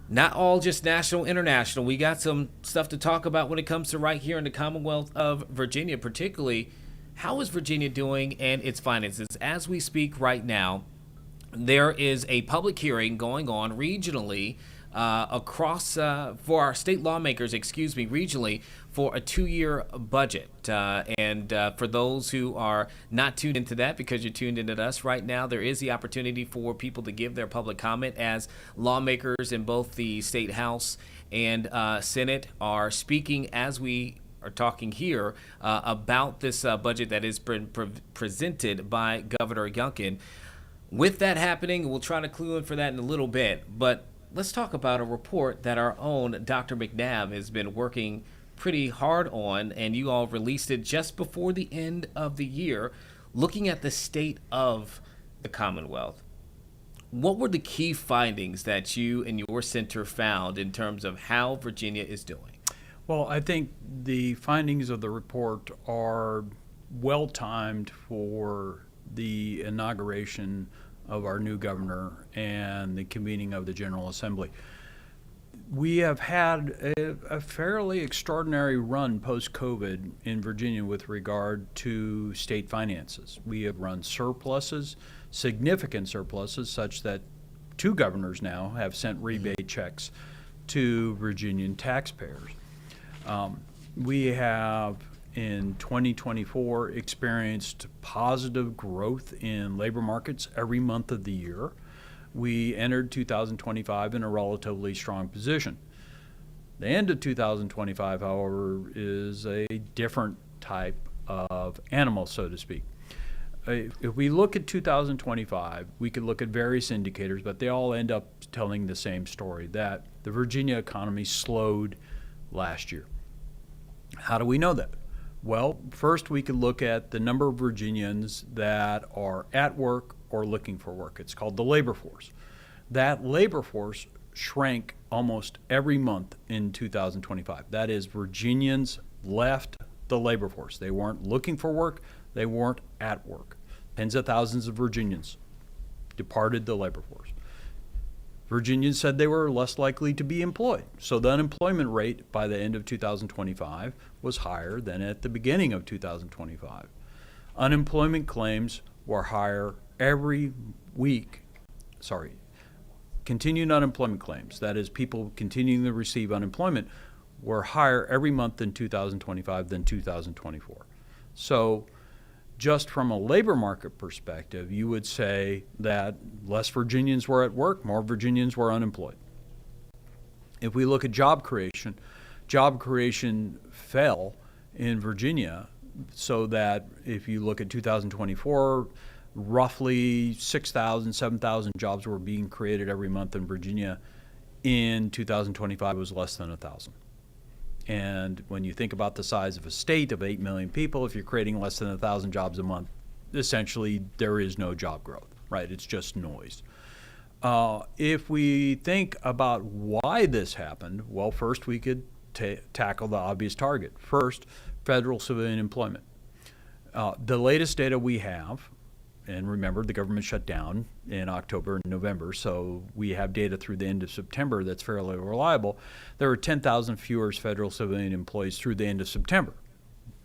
A: not all just national, international. We got some stuff to talk about when it comes to right here in the Commonwealth of Virginia, particularly how is Virginia doing and its finances. As we speak right now, there is a public hearing going on regionally across for our state lawmakers, regionally, for a 2-year budget. And for those who are not tuned into that, because you're tuned into us right now, there is the opportunity for people to give their public comment as lawmakers in both the state House and Senate are speaking as we are talking here about this budget that has been presented by Governor Youngkin. With that happening, we'll try to clue in for that in a little bit, but let's talk about a report that our own Dr. McNabb has been working pretty hard on, and you all released it just before the end of the year, looking at the state of the Commonwealth. What were the key findings that you and your center found in terms of how Virginia is doing?
B: Well, I think the findings of the report are well-timed for the inauguration of our new governor and the convening of the General Assembly. We have had a fairly extraordinary run post-COVID in Virginia with regard to state finances. We have run surpluses, significant surpluses, such that 2 governors now have sent rebate checks to Virginian taxpayers. We have in 2024 experienced positive growth in labor markets every month of the year. We entered 2025 in a relatively strong position. The end of 2025, however, is a different type of animal, so to speak. If we look at 2025, we could look at various indicators, but they all end up telling the same story, that the Virginia economy slowed last year. How do we know that? Well, first we could look at the number of Virginians that are at work or looking for work. It's called the labor force. That labor force shrank almost every month in 2025. That is, Virginians left the labor force. They weren't looking for work, they weren't at work. Tens of thousands of Virginians departed the labor force. Virginians said they were less likely to be employed. So the unemployment rate by the end of 2025 was higher than at the beginning of 2025. Unemployment claims were higher every week. Continued unemployment claims, that is, people continuing to receive unemployment, were higher every month in 2025 than 2024. So just from a labor market perspective, you would say that less Virginians were at work, more Virginians were unemployed. If we look at job creation fell in Virginia so that if you look at 2024, roughly 6,000, 7,000 jobs were being created every month in Virginia. In 2025, it was less than 1,000. And when you think about the size of a state of 8 million people, if you're creating less than 1,000 jobs a month, essentially there is no job growth, right? It's just noise. If we think about why this happened, well, first we could tackle the obvious target. First, federal civilian employment. The latest data we have, and remember, the government shut down in October and November, so we have data through the end of September that's fairly reliable. There were 10,000 fewer federal civilian employees through the end of September.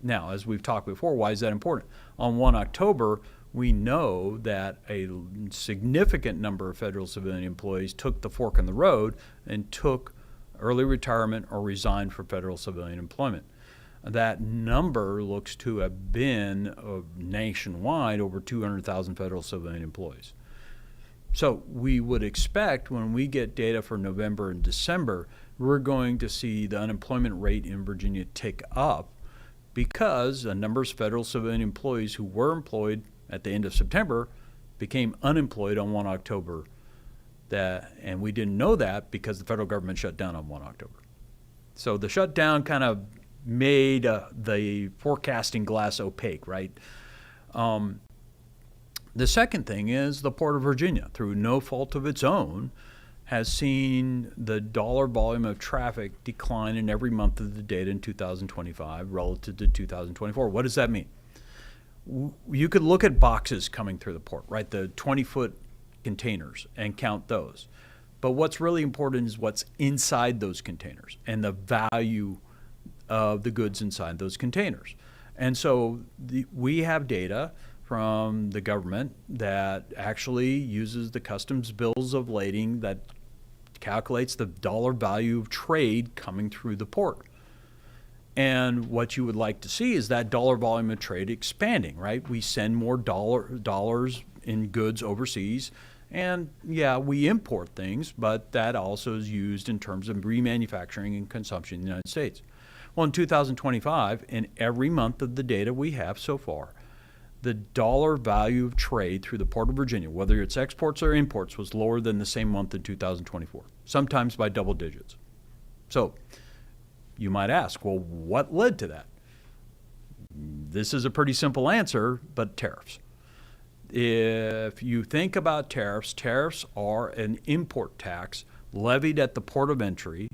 B: Now, as we've talked before, why is that important? On 1 October, we know that a significant number of federal civilian employees took the fork in the road and took early retirement or resigned from federal civilian employment. That number looks to have been nationwide over 200,000 federal civilian employees. So we would expect when we get data for November and December, we're going to see the unemployment rate in Virginia tick up because a number of federal civilian employees who were employed at the end of September became unemployed on 1 October. And we didn't know that because the federal government shut down on 1 October. So the shutdown kind of made the forecasting glass opaque, right? The second thing is the Port of Virginia, through no fault of its own, has seen the dollar volume of traffic decline in every month of the data in 2025 relative to 2024. What does that mean? You could look at boxes coming through the port, right? The 20-foot containers and count those. But what's really important is what's inside those containers and the value of the goods inside those containers. And so we have data from the government that actually uses the customs bills of lading that calculates the dollar value of trade coming through the port. And what you would like to see is that dollar volume of trade expanding, right? We send more dollars in goods overseas. And yeah, we import things, but that also is used in terms of remanufacturing and consumption in the United States. Well, in 2025, in every month of the data we have so far, the dollar value of trade through the Port of Virginia, whether it's exports or imports, was lower than the same month in 2024, sometimes by double digits. So you might ask, well, what led to that? This is a pretty simple answer, but tariffs. If you think about tariffs, tariffs are an import tax levied at the port of entry.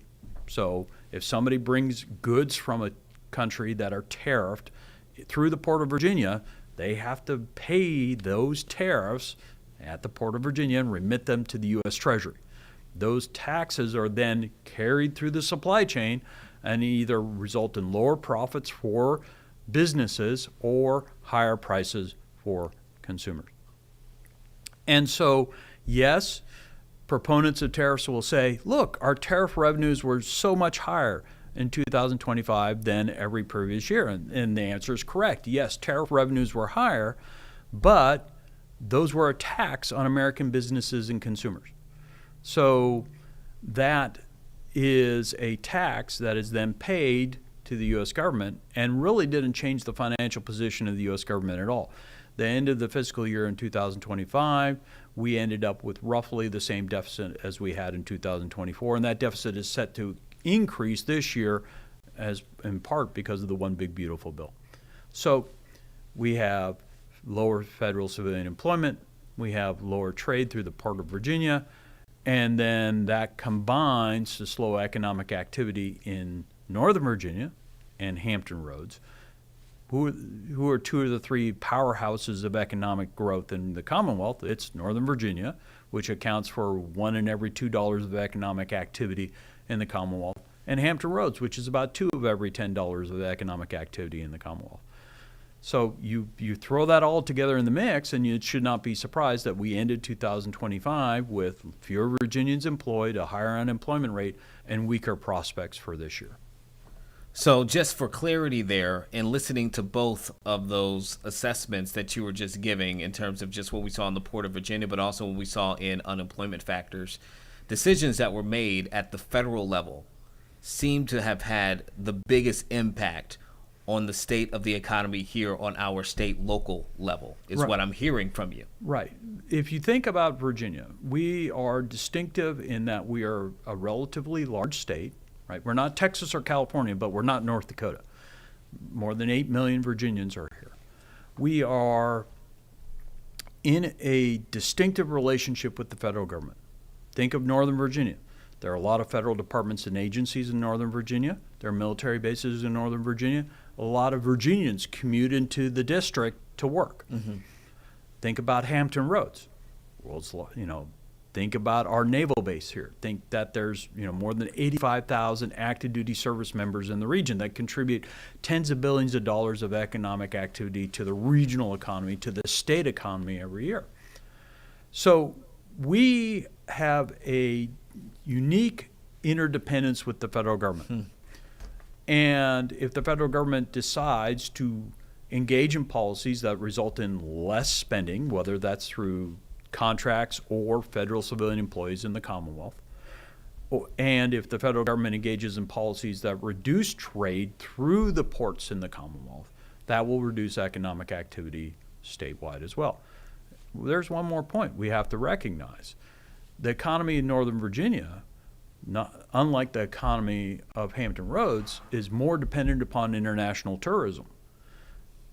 B: So if somebody brings goods from a country that are tariffed through the Port of Virginia, they have to pay those tariffs at the Port of Virginia and remit them to the U.S. Treasury. Those taxes are then carried through the supply chain and either result in lower profits for businesses or higher prices for consumers. And so, yes, proponents of tariffs will say, look, our tariff revenues were so much higher in 2025 than every previous year. And the answer is correct. Yes, tariff revenues were higher, but those were a tax on American businesses and consumers. So that is a tax that is then paid to the U.S. government and really didn't change the financial position of the U.S. government at all. The end of the fiscal year in 2025, we ended up with roughly the same deficit as we had in 2024, and that deficit is set to increase this year as in part because of the One Big Beautiful Bill. So we have lower federal civilian employment, we have lower trade through the Port of Virginia, and then that combines to slow economic activity in Northern Virginia and Hampton Roads, who are two of the three powerhouses of economic growth in the Commonwealth. It's Northern Virginia, which accounts for 1 in every $2 of economic activity in the Commonwealth, and Hampton Roads, which is about 2 of every $10 of economic activity in the Commonwealth. So you throw that all together in the mix, and you should not be surprised that we ended 2025 with fewer Virginians employed, a higher unemployment rate, and weaker prospects for this year.
A: So just for clarity there, and listening to both of those assessments that you were just giving in terms of just what we saw in the Port of Virginia, but also what we saw in unemployment factors, decisions that were made at the federal level seem to have had the biggest impact on the state of the economy here on our state local level, is
B: Right.
A: what I'm hearing from you.
B: Right. If you think about Virginia, we are distinctive in that we are a relatively large state, right? We're not Texas or California, but we're not North Dakota. More than 8 million Virginians are here. We are in a distinctive relationship with the federal government. Think of Northern Virginia. There are a lot of federal departments and agencies in Northern Virginia. There are military bases in Northern Virginia. A lot of Virginians commute into the district to work. Think about Hampton Roads. Think about our naval base here. Think that there's more than 85,000 active duty service members in the region that contribute tens of billions of dollars of economic activity to the regional economy, to the state economy every year. So we have a unique interdependence with the federal government. And if the federal government decides to engage in policies that result in less spending, whether that's through contracts or federal civilian employees in the Commonwealth, and if the federal government engages in policies that reduce trade through the ports in the Commonwealth, that will reduce economic activity statewide as well. There's one more point we have to recognize. The economy in Northern Virginia, unlike the economy of Hampton Roads, is more dependent upon international tourism.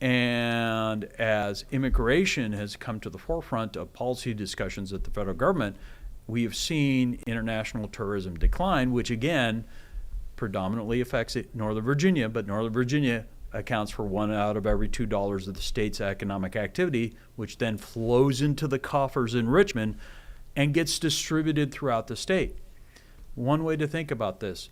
B: And as immigration has come to the forefront of policy discussions at the federal government, we have seen international tourism decline, which again predominantly affects Northern Virginia, but Northern Virginia accounts for 1 out of every $2 of the state's economic activity, which then flows into the coffers in Richmond and gets distributed throughout the state. One way to think about this,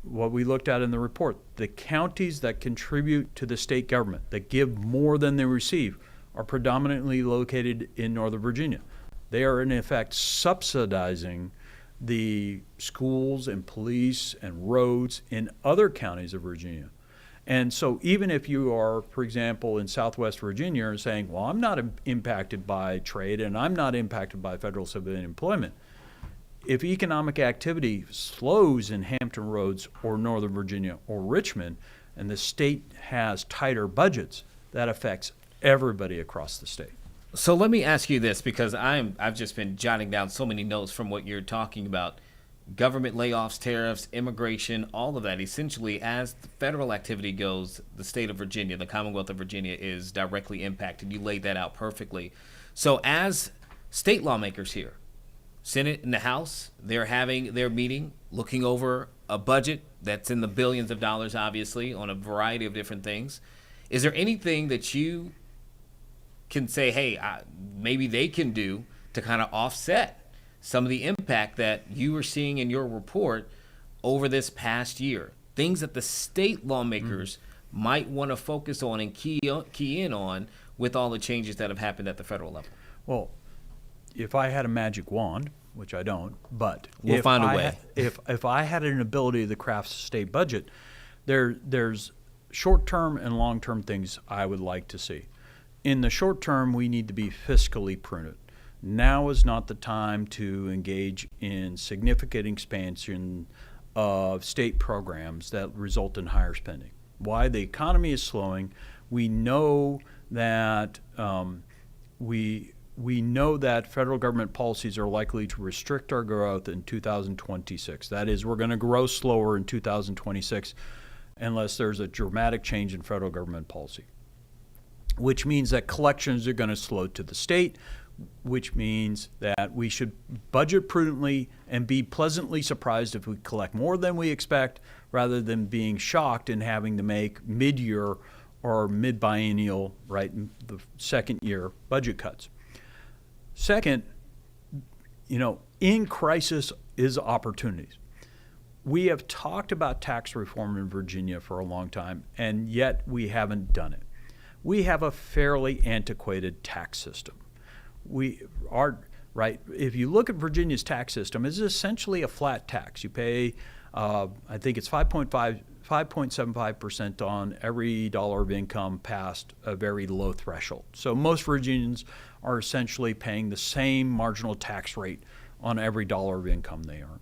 B: what we looked at in the report, the counties that contribute to the state government, that give more than they receive, are predominantly located in Northern Virginia. They are in effect subsidizing the schools and police and roads in other counties of Virginia. And so even if you are, for example, in Southwest Virginia and saying, well, I'm not impacted by trade and I'm not impacted by federal civilian employment, if economic activity slows in Hampton Roads or Northern Virginia or Richmond, and the state has tighter budgets, that affects everybody across the state.
A: So let me ask you this, because I've just been jotting down so many notes from what you're talking about. Government layoffs, tariffs, immigration, all of that. Essentially, as the federal activity goes, the state of Virginia, the Commonwealth of Virginia, is directly impacted. You laid that out perfectly. So as state lawmakers here, Senate and the House, they're having their meeting, looking over a budget that's in the billions of dollars, obviously, on a variety of different things. Is there anything that you can say, hey, maybe they can do to kind of offset some of the impact that you were seeing in your report over this past year? Things that the state lawmakers might want to focus on and key in on with all the changes that have happened at the federal level.
B: Well, if I had a magic wand, which I don't, but
A: we'll find a way.
B: If I had an ability to craft a state budget, there's short-term and long-term things I would like to see. In the short term, we need to be fiscally prudent. Now is not the time to engage in significant expansion of state programs that result in higher spending. Why? The economy is slowing. We know that we know that federal government policies are likely to restrict our growth in 2026. That is, we're going to grow slower in 2026 unless there's a dramatic change in federal government policy, which means that collections are going to slow to the state, which means that we should budget prudently and be pleasantly surprised if we collect more than we expect, rather than being shocked and having to make mid-year or mid-biennial, right, the second year budget cuts. Second, in crisis is opportunities. We have talked about tax reform in Virginia for a long time, and yet we haven't done it. We have a fairly antiquated tax system. If you look at Virginia's tax system, it's essentially a flat tax. You pay, I think it's 5.75% on every dollar of income past a very low threshold. So most Virginians are essentially paying the same marginal tax rate on every dollar of income they earn.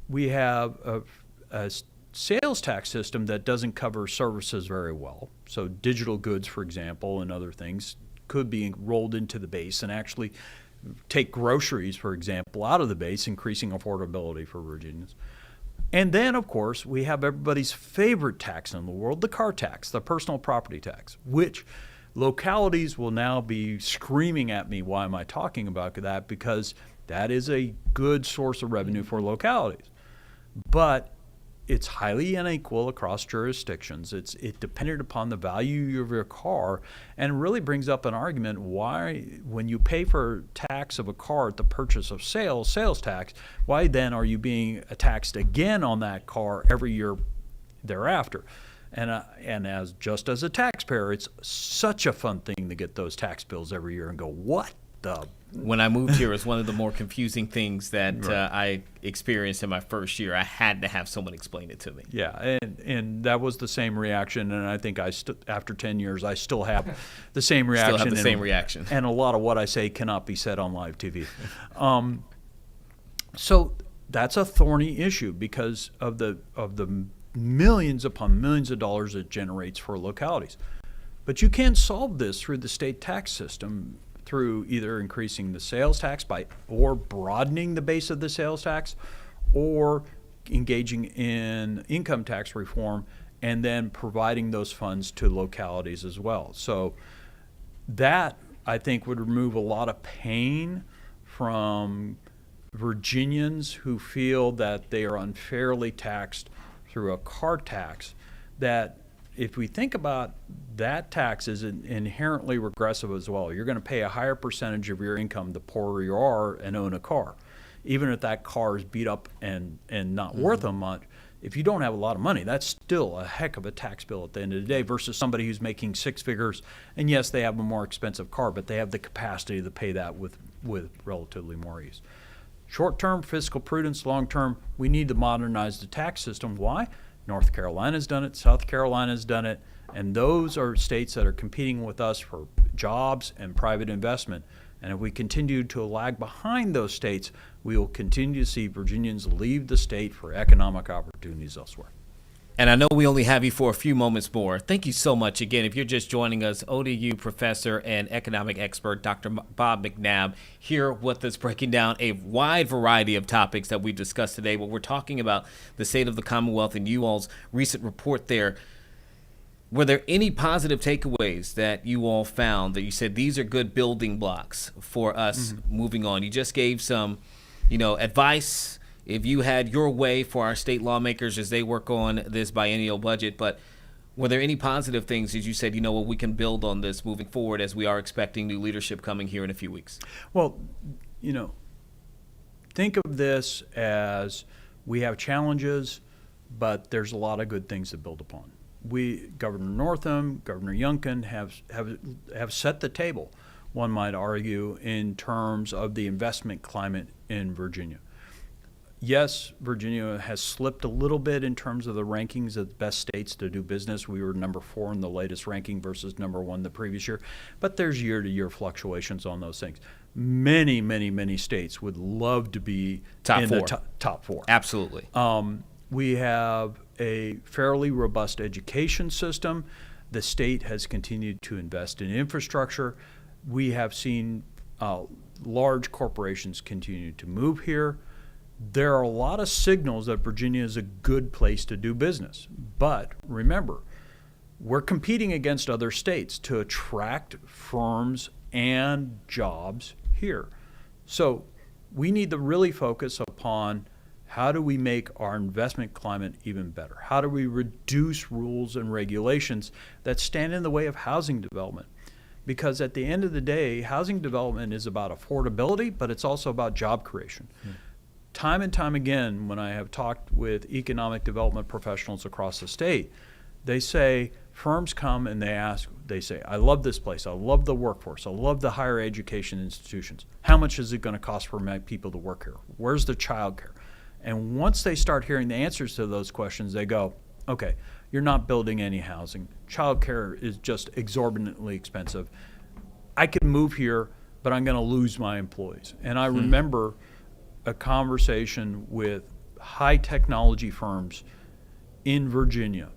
B: We have a sales tax system that doesn't cover services very well. So digital goods, for example, and other things could be rolled into the base and actually take groceries, for example, out of the base, increasing affordability for Virginians. And then, of course, we have everybody's favorite tax in the world, the car tax, the personal property tax, which localities will now be screaming at me, why am I talking about that? Because that is a good source of revenue for localities. But it's highly unequal across jurisdictions. It depended upon the value of your car, and really brings up an argument why, when you pay for tax of a car at the purchase of sales tax, why then are you being taxed again on that car every year thereafter? And as as a taxpayer, it's such a fun thing to get those tax bills every year and go, what the?
A: When I moved here, it was one of the more confusing things that I experienced in my first year. I had to have someone explain it to me.
B: Yeah, and that was the same reaction, and I think after 10 years, I still have the same reaction.
A: Still have the same reaction.
B: And a lot of what I say cannot be said on live TV. So that's a thorny issue because of the millions upon millions of dollars it generates for localities. But you can't solve this through the state tax system, through either increasing the sales tax or broadening the base of the sales tax, or engaging in income tax reform and then providing those funds to localities as well. So that, I think, would remove a lot of pain from Virginians who feel that they are unfairly taxed through a car tax. That if we think about that, tax is inherently regressive as well. You're going to pay a higher percentage of your income the poorer you are and own a car. Even if that car is beat up and not worth a much, if you don't have a lot of money, that's still a heck of a tax bill at the end of the day versus somebody who's making six figures. And yes, they have a more expensive car, but they have the capacity to pay that with relatively more ease. Short-term fiscal prudence, long-term, we need to modernize the tax system. Why? North Carolina's done it, South Carolina's done it, and those are states that are competing with us for jobs and private investment. And if we continue to lag behind those states, we will continue to see Virginians leave the state for economic opportunities elsewhere.
A: And I know we only have you for a few moments more. Thank you so much. Again, if you're just joining us, ODU professor and economic expert Dr. Bob McNabb here with us, breaking down a wide variety of topics that we discussed today. But we're talking about the state of the Commonwealth and you all's recent report there. Were there any positive takeaways that you all found that you said these are good building blocks for us moving on? You just gave some, advice, if you had your way, for our state lawmakers as they work on this biennial budget. But were there any positive things as you said, we can build on this moving forward as we are expecting new leadership coming here in a few weeks?
B: Well, think of this as we have challenges, but there's a lot of good things to build upon. Governor Northam, Governor Youngkin have set the table, one might argue, in terms of the investment climate in Virginia. Yes, Virginia has slipped a little bit in terms of the rankings of the best states to do business. We were number 4 in the latest ranking versus number 1 the previous year, but there's year-to-year fluctuations on those things. Many, many, many states would love to be the top 4.
A: Absolutely.
B: We have a fairly robust education system. The state has continued to invest in infrastructure. We have seen large corporations continue to move here. There are a lot of signals that Virginia is a good place to do business. But remember, we're competing against other states to attract firms and jobs here. So we need to really focus upon how do we make our investment climate even better? How do we reduce rules and regulations that stand in the way of housing development? Because at the end of the day, housing development is about affordability, but it's also about job creation. Time and time again, when I have talked with economic development professionals across the state, they say, firms come and they say, I love this place, I love the workforce, I love the higher education institutions. How much is it going to cost for my people to work here? Where's the child care? And once they start hearing the answers to those questions, they go, okay, you're not building any housing. Child care is just exorbitantly expensive. I can move here, but I'm going to lose my employees. And I remember a conversation with high technology firms in Virginia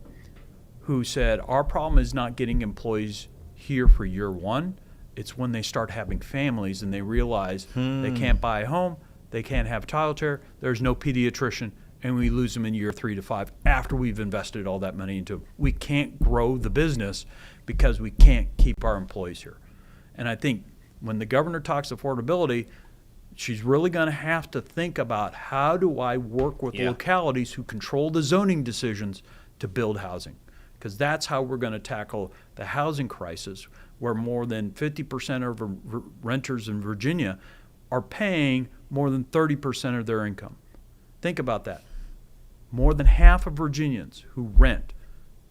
B: who said, our problem is not getting employees here for year one. It's when they start having families and they realize they can't buy a home, they can't have childcare, there's no pediatrician, and we lose them in year 3 to 5 after we've invested all that money into them. We can't grow the business because we can't keep our employees here. And I think when the governor talks affordability, she's really going to have to think about, how do I work with localities who control the zoning decisions to build housing? Because that's how we're going to tackle the housing crisis, where more than 50% of renters in Virginia are paying more than 30% of their income. Think about that. More than half of Virginians who rent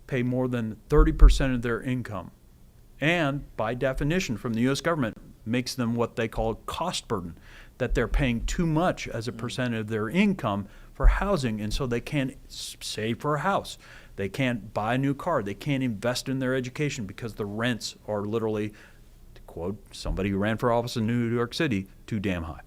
B: pay more than 30% of their income. And by definition from the U.S. government, makes them what they call cost burden, that they're paying too much as a percent of their income for housing, and so they can't save for a house. They can't buy a new car. They can't invest in their education because the rents are literally, to quote somebody who ran for office in New York City, too damn high.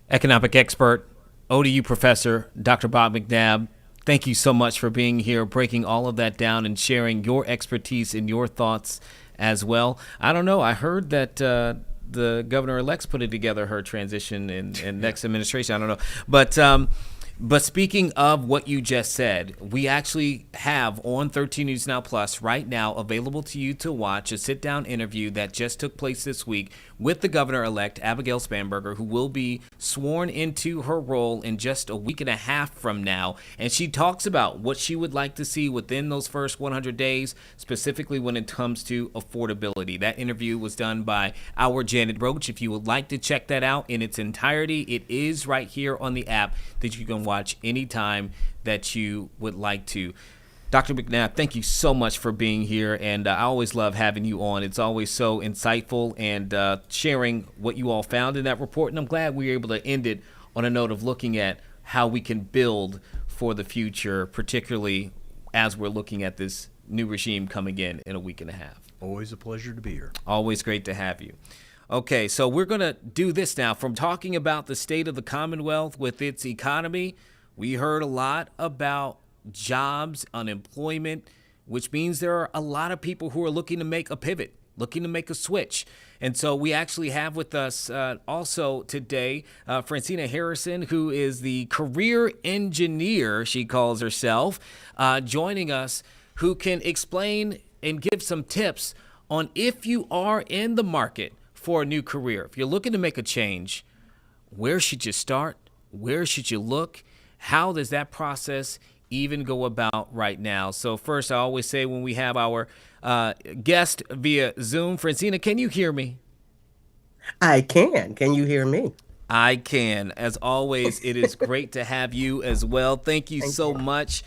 A: Economic expert, ODU professor, Dr. Bob McNabb, thank you so much for being here, breaking all of that down and sharing your expertise and your thoughts as well. I don't know. I heard that the governor-elect's putting together her transition in next administration. I don't know. But speaking of what you just said, we actually have on 13 News Now Plus right now available to you to watch a sit-down interview that just took place this week with the governor-elect, Abigail Spanberger, who will be sworn into her role in just a week and a half from now. And she talks about what she would like to see within those first 100 days, specifically when it comes to affordability. That interview was done by our Janet Roach. If you would like to check that out in its entirety, it is right here on the app that you can watch anytime that you would like to. Dr. McNabb, thank you so much for being here, and I always love having you on. It's always so insightful and sharing what you all found in that report, and I'm glad we were able to end it on a note of looking at how we can build for the future, particularly as we're looking at this new regime coming in a week and a half.
B: Always a pleasure to be here.
A: Always great to have you. Okay, so we're going to do this now. From talking about the state of the Commonwealth with its economy, we heard a lot about jobs, unemployment, which means there are a lot of people who are looking to make a pivot, looking to make a switch. And so we actually have with us also today Francina Harrison, who is the career engineer, she calls herself, joining us, who can explain and give some tips on if you are in the market for a new career. If you're looking to make a change, where should you start? Where should you look? How does that process even go about right now? So first, I always say when we have our guest via Zoom, Francina, can you hear me?
Q: I can. Can you hear me?
A: I can. As always, it is great to have you as well. Thank you so much.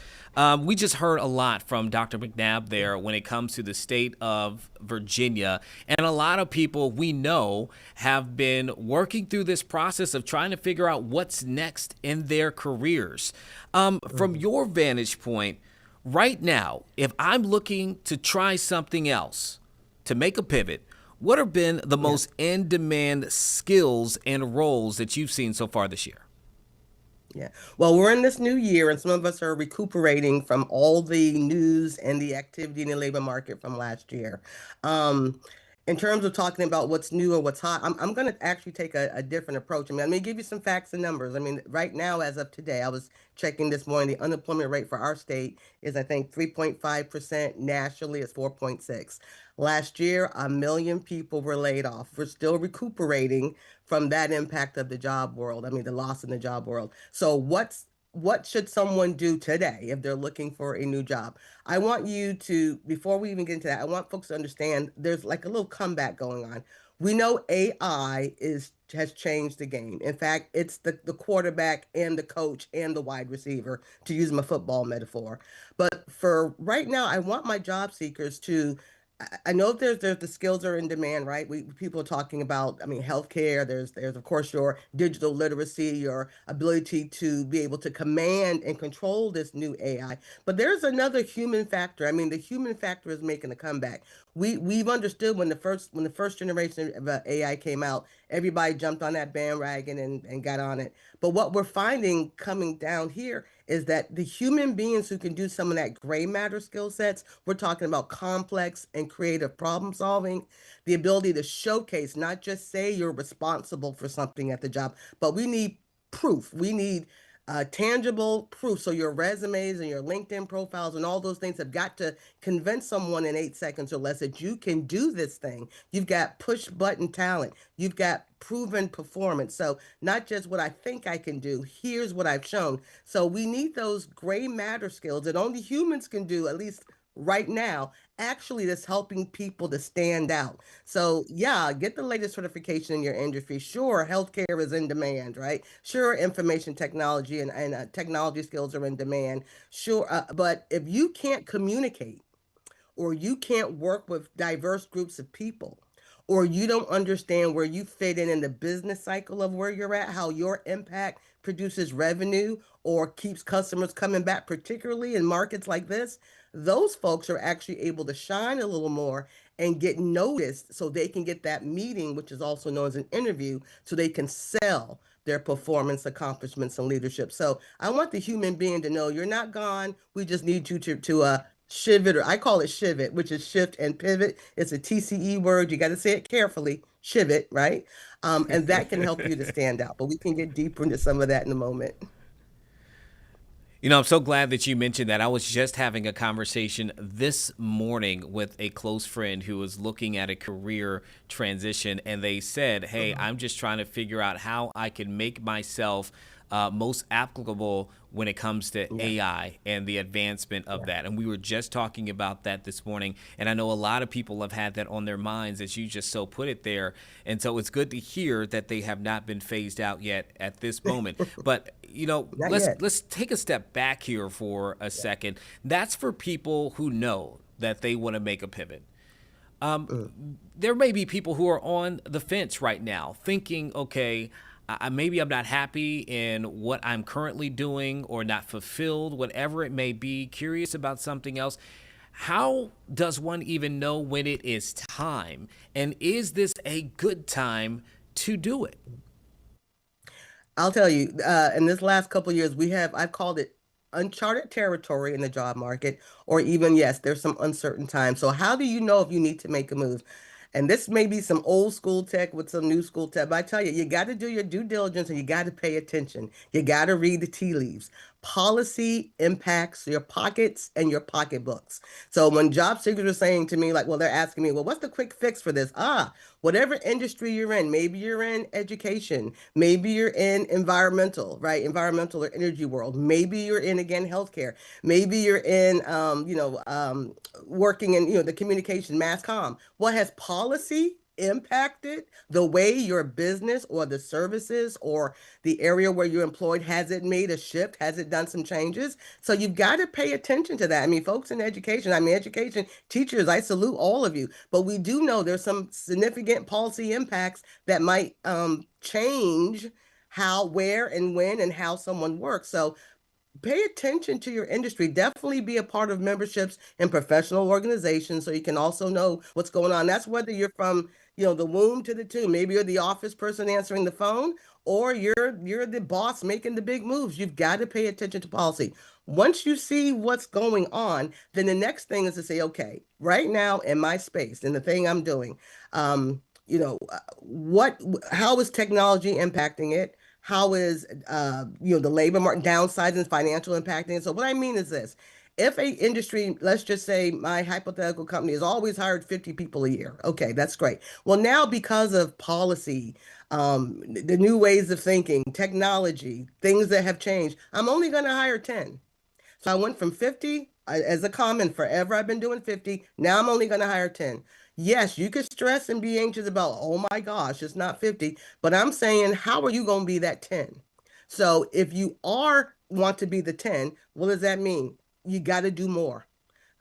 A: We just heard a lot from Dr. McNabb there when it comes to the state of Virginia. And a lot of people we know have been working through this process of trying to figure out what's next in their careers. From your vantage point, right now, if I'm looking to try something else, to make a pivot, what have been the most in-demand skills and roles that you've seen so far this year?
Q: Yeah. Well, we're in this new year, and some of us are recuperating from all the news and the activity in the labor market from last year. In terms of talking about what's new or what's hot, I'm going to actually take a different approach. I mean, I'm going to give you some facts and numbers. I mean, right now, as of today, I was checking this morning, the unemployment rate for our state is, I think, 3.5%. Nationally, it's 4.6. Last year, 1 million people were laid off. We're still recuperating from that impact of the job world. I mean, the loss in the job world. So what should someone do today if they're looking for a new job? I want you to, before we even get into that, I want folks to understand there's like a little comeback going on. We know AI has changed the game. In fact, it's the quarterback and the coach and the wide receiver, to use my football metaphor. But for right now, I want my job seekers to, I know there's the skills are in demand, right? People are talking about, I mean, healthcare. There's of course your digital literacy, your ability to be able to command and control this new AI. But there's another human factor. I mean, the human factor is making a comeback. We've understood when the first generation of AI came out, everybody jumped on that bandwagon and got on it. But what we're finding coming down here is that the human beings who can do some of that gray matter skill sets, we're talking about complex and creative problem solving, the ability to showcase, not just say you're responsible for something at the job, but we need proof. We need tangible proof. So your resumes and your LinkedIn profiles and all those things have got to convince someone in 8 seconds or less that you can do this thing. You've got push button talent. You've got proven performance. So not just what I think I can do, here's what I've shown. So we need those gray matter skills that only humans can do, at least right now, actually that's helping people to stand out. So yeah, get the latest certification in your industry. Sure, healthcare is in demand, right? Sure, information technology and technology skills are in demand. Sure, but if you can't communicate or you can't work with diverse groups of people, or you don't understand where you fit in the business cycle of where you're at, how your impact produces revenue or keeps customers coming back, particularly in markets like this, those folks are actually able to shine a little more and get noticed so they can get that meeting, which is also known as an interview, so they can sell their performance, accomplishments, and leadership. So I want the human being to know you're not gone. We just need you to shift, or I call it shivot, which is shift and pivot. It's a TCE word. You got to say it carefully, shivot, right? And that can help you to stand out. But we can get deeper into some of that in a moment.
A: You know, I'm so glad that you mentioned that. I was just having a conversation this morning with a close friend who was looking at a career transition, and they said, hey, I'm just trying to figure out how I can make myself most applicable when it comes to AI and the advancement of that. And we were just talking about that this morning. And I know a lot of people have had that on their minds, as you just so put it there. And so it's good to hear that they have not been phased out yet at this moment. But, you know, let's take a step back here for a second. That's for people who know that they want to make a pivot. There may be people who are on the fence right now thinking, okay, maybe I'm not happy in what I'm currently doing or not fulfilled, whatever it may be, curious about something else. How does one even know when it is time? And is this a good time to do it?
Q: I'll tell you, in this last couple of years, I've called it uncharted territory in the job market, or even, yes, there's some uncertain times. So how do you know if you need to make a move? And this may be some old school tech with some new school tech, but I tell you, you got to do your due diligence and you got to pay attention. You got to read the tea leaves. Policy impacts your pockets and your pocketbooks. So when job seekers are saying to me, like, well, they're asking me, well, what's the quick fix for this? Whatever industry you're in, maybe you're in education, maybe you're in environmental, right? Environmental or energy world. Maybe you're in, again, healthcare. Maybe you're in, working in, the communication, mass comm. What has policy impacted the way your business or the services or the area where you're employed? Has it made a shift? Has it done some changes? So you've got to pay attention to that. I mean, folks in education, education teachers, I salute all of you, but we do know there's some significant policy impacts that might change how, where, and when, and how someone works. So pay attention to your industry. Definitely be a part of memberships in professional organizations so you can also know what's going on. That's whether you're from the womb to the tomb. Maybe you're the office person answering the phone, or you're the boss making the big moves. You've got to pay attention to policy. Once you see what's going on, then the next thing is to say, okay, right now in my space, and the thing I'm doing, how is technology impacting it? How is, the labor market downside and financial impacting it? So what I mean is this. If a industry, let's just say my hypothetical company has always hired 50 people a year. Okay, that's great. Well, now because of policy, the new ways of thinking, technology, things that have changed, I'm only going to hire 10. So I went from 50 as a common, forever I've been doing 50. Now I'm only going to hire 10. Yes, you could stress and be anxious about, oh my gosh, it's not 50. But I'm saying, how are you going to be that 10? So if you want to be the 10, what does that mean? You got to do more.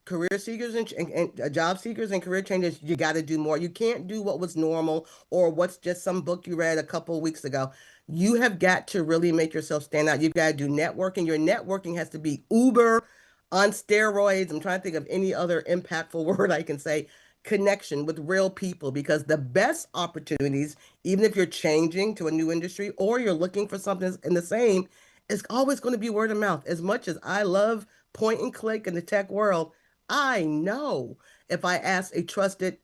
Q: Career seekers and job seekers and career changers, you got to do more. You can't do what was normal or what's just some book you read a couple of weeks ago. You have got to really make yourself stand out. You've got to do networking. Your networking has to be uber on steroids. I'm trying to think of any other impactful word I can say. Connection with real people, because the best opportunities, even if you're changing to a new industry or you're looking for something in the same, it's always going to be word of mouth. As much as I love point and click in the tech world, I know if I ask a trusted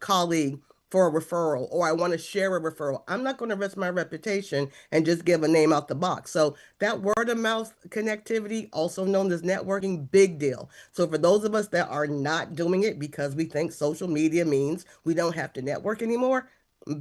Q: colleague for a referral or I want to share a referral, I'm not going to risk my reputation and just give a name out the box. So that word of mouth connectivity, also known as networking, big deal. So for those of us that are not doing it because we think social media means we don't have to network anymore,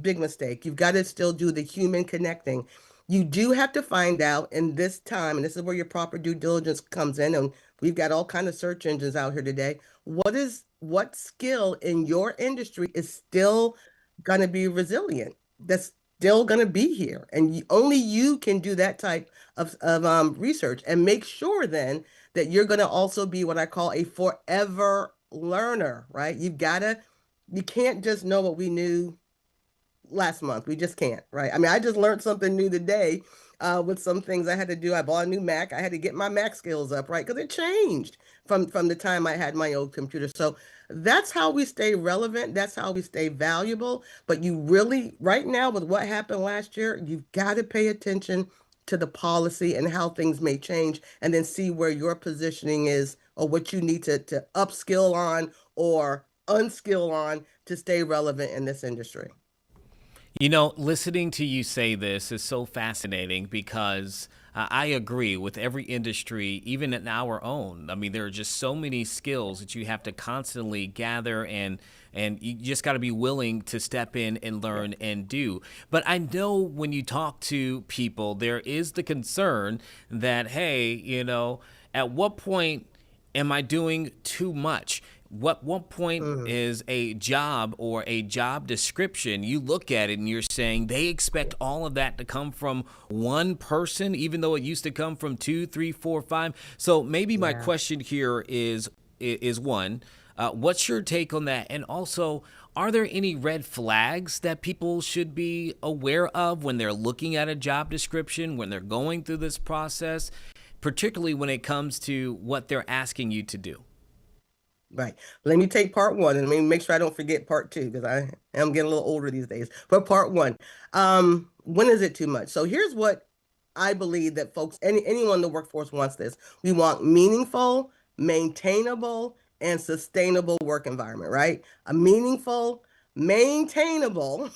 Q: big mistake. You've got to still do the human connecting. You do have to find out in this time, and this is where your proper due diligence comes in, and we've got all kinds of search engines out here today. What skill in your industry is still going to be resilient? That's still going to be here, and only you can do that type of research and make sure then that you're going to also be what I call a forever learner, right? You can't just know what we knew last month. We just can't, right? I mean, I just learned something new today with some things I had to do. I bought a new Mac. I had to get my Mac skills up, right? Because it changed from the time I had my old computer. So that's how we stay relevant. That's how we stay valuable. But you really, right now, with what happened last year, you've got to pay attention to the policy and how things may change, and then see where your positioning is or what you need to upskill on or unskill on to stay relevant in this industry.
A: You know, listening to you say this is so fascinating because I agree with every industry, even in our own. I mean, there are just so many skills that you have to constantly gather, and you just got to be willing to step in and learn and do. But I know when you talk to people, there is the concern that, hey, you know, at what point am I doing too much? What point is a job or a job description, you look at it and you're saying they expect all of that to come from one person, even though it used to come from 2, 3, 4, 5. So maybe my question here is one, what's your take on that? And also, are there any red flags that people should be aware of when they're looking at a job description, when they're going through this process, particularly when it comes to what they're asking you to do?
Q: Right. Let me take part one and make sure I don't forget part two, because I am getting a little older these days. But part one, when is it too much? So here's what I believe that folks, anyone in the workforce wants this. We want meaningful, maintainable, and sustainable work environment, right? A meaningful, maintainable,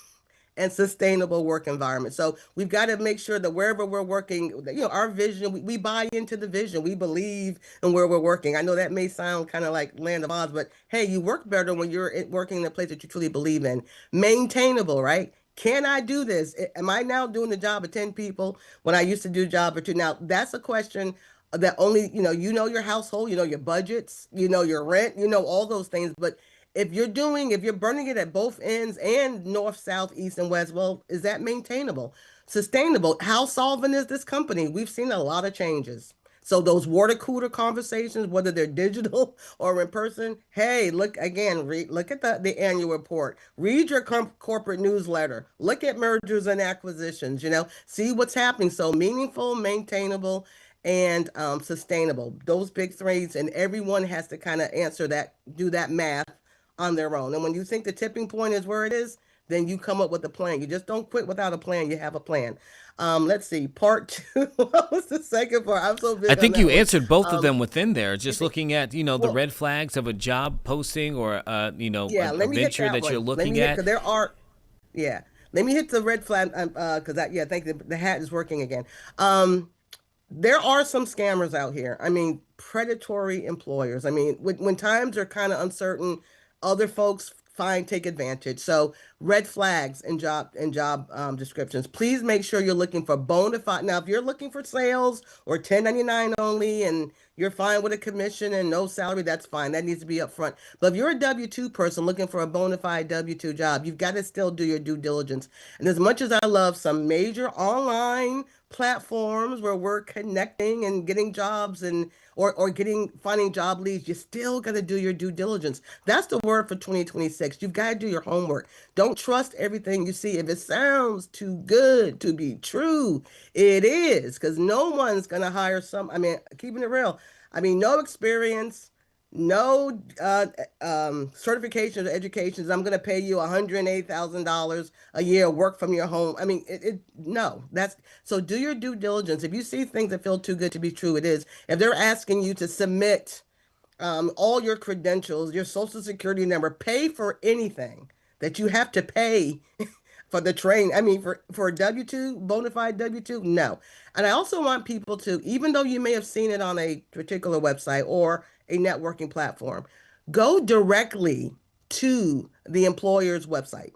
Q: and sustainable work environment. So we've got to make sure that wherever we're working, you know, our vision, we buy into the vision. We believe in where we're working. I know that may sound kind of like Land of Oz, but hey, you work better when you're working in a place that you truly believe in. Maintainable, right? Can I do this? Am I now doing the job of 10 people when I used to do a job or 2? Now, that's a question that only, you know your household, you know your budgets, you know your rent, you know all those things. But if you're burning it at both ends and north, south, east, and west, well, is that maintainable? Sustainable? How solvent is this company? We've seen a lot of changes. So those water cooler conversations, whether they're digital or in person, hey, look at the annual report. Read your corporate newsletter. Look at mergers and acquisitions, see what's happening. So meaningful, maintainable, and sustainable. Those big threes, and everyone has to kind of do that math on their own. And when you think the tipping point is where it is, then you come up with a plan. You just don't quit without a plan. You have a plan. Let's see, part two. What was the second part? I'm so big.
A: I think you answered both of them within there. Just looking at, the red flags of a job posting or, a venture that you're looking at.
Q: Let me hit the red flag because I think the hat is working again. There are some scammers out here. I mean, predatory employers. I mean, when times are kind of uncertain, other folks take advantage. So red flags in job descriptions. Please make sure you're looking for bona fide. Now, if you're looking for sales or 1099 only and you're fine with a commission and no salary, that's fine. That needs to be up front. But if you're a W-2 person looking for a bona fide W-2 job, you've got to still do your due diligence. And as much as I love some major online platforms where we're connecting and getting jobs or finding job leads, you still got to do your due diligence. That's the word for 2026. You've got to do your homework. Don't trust everything you see. If it sounds too good to be true, it is, because no one's going to hire keeping it real. I mean, no experience, no certifications or educations. I'm going to pay you $108,000 a year, work from your home. I mean, no, so do your due diligence. If you see things that feel too good to be true, it is. If they're asking you to submit all your credentials, your social security number, pay for anything that you have to pay for the train. I mean, for a W-2, bona fide W-2, no. And I also want people to, even though you may have seen it on a particular website or a networking platform, go directly to the employer's website.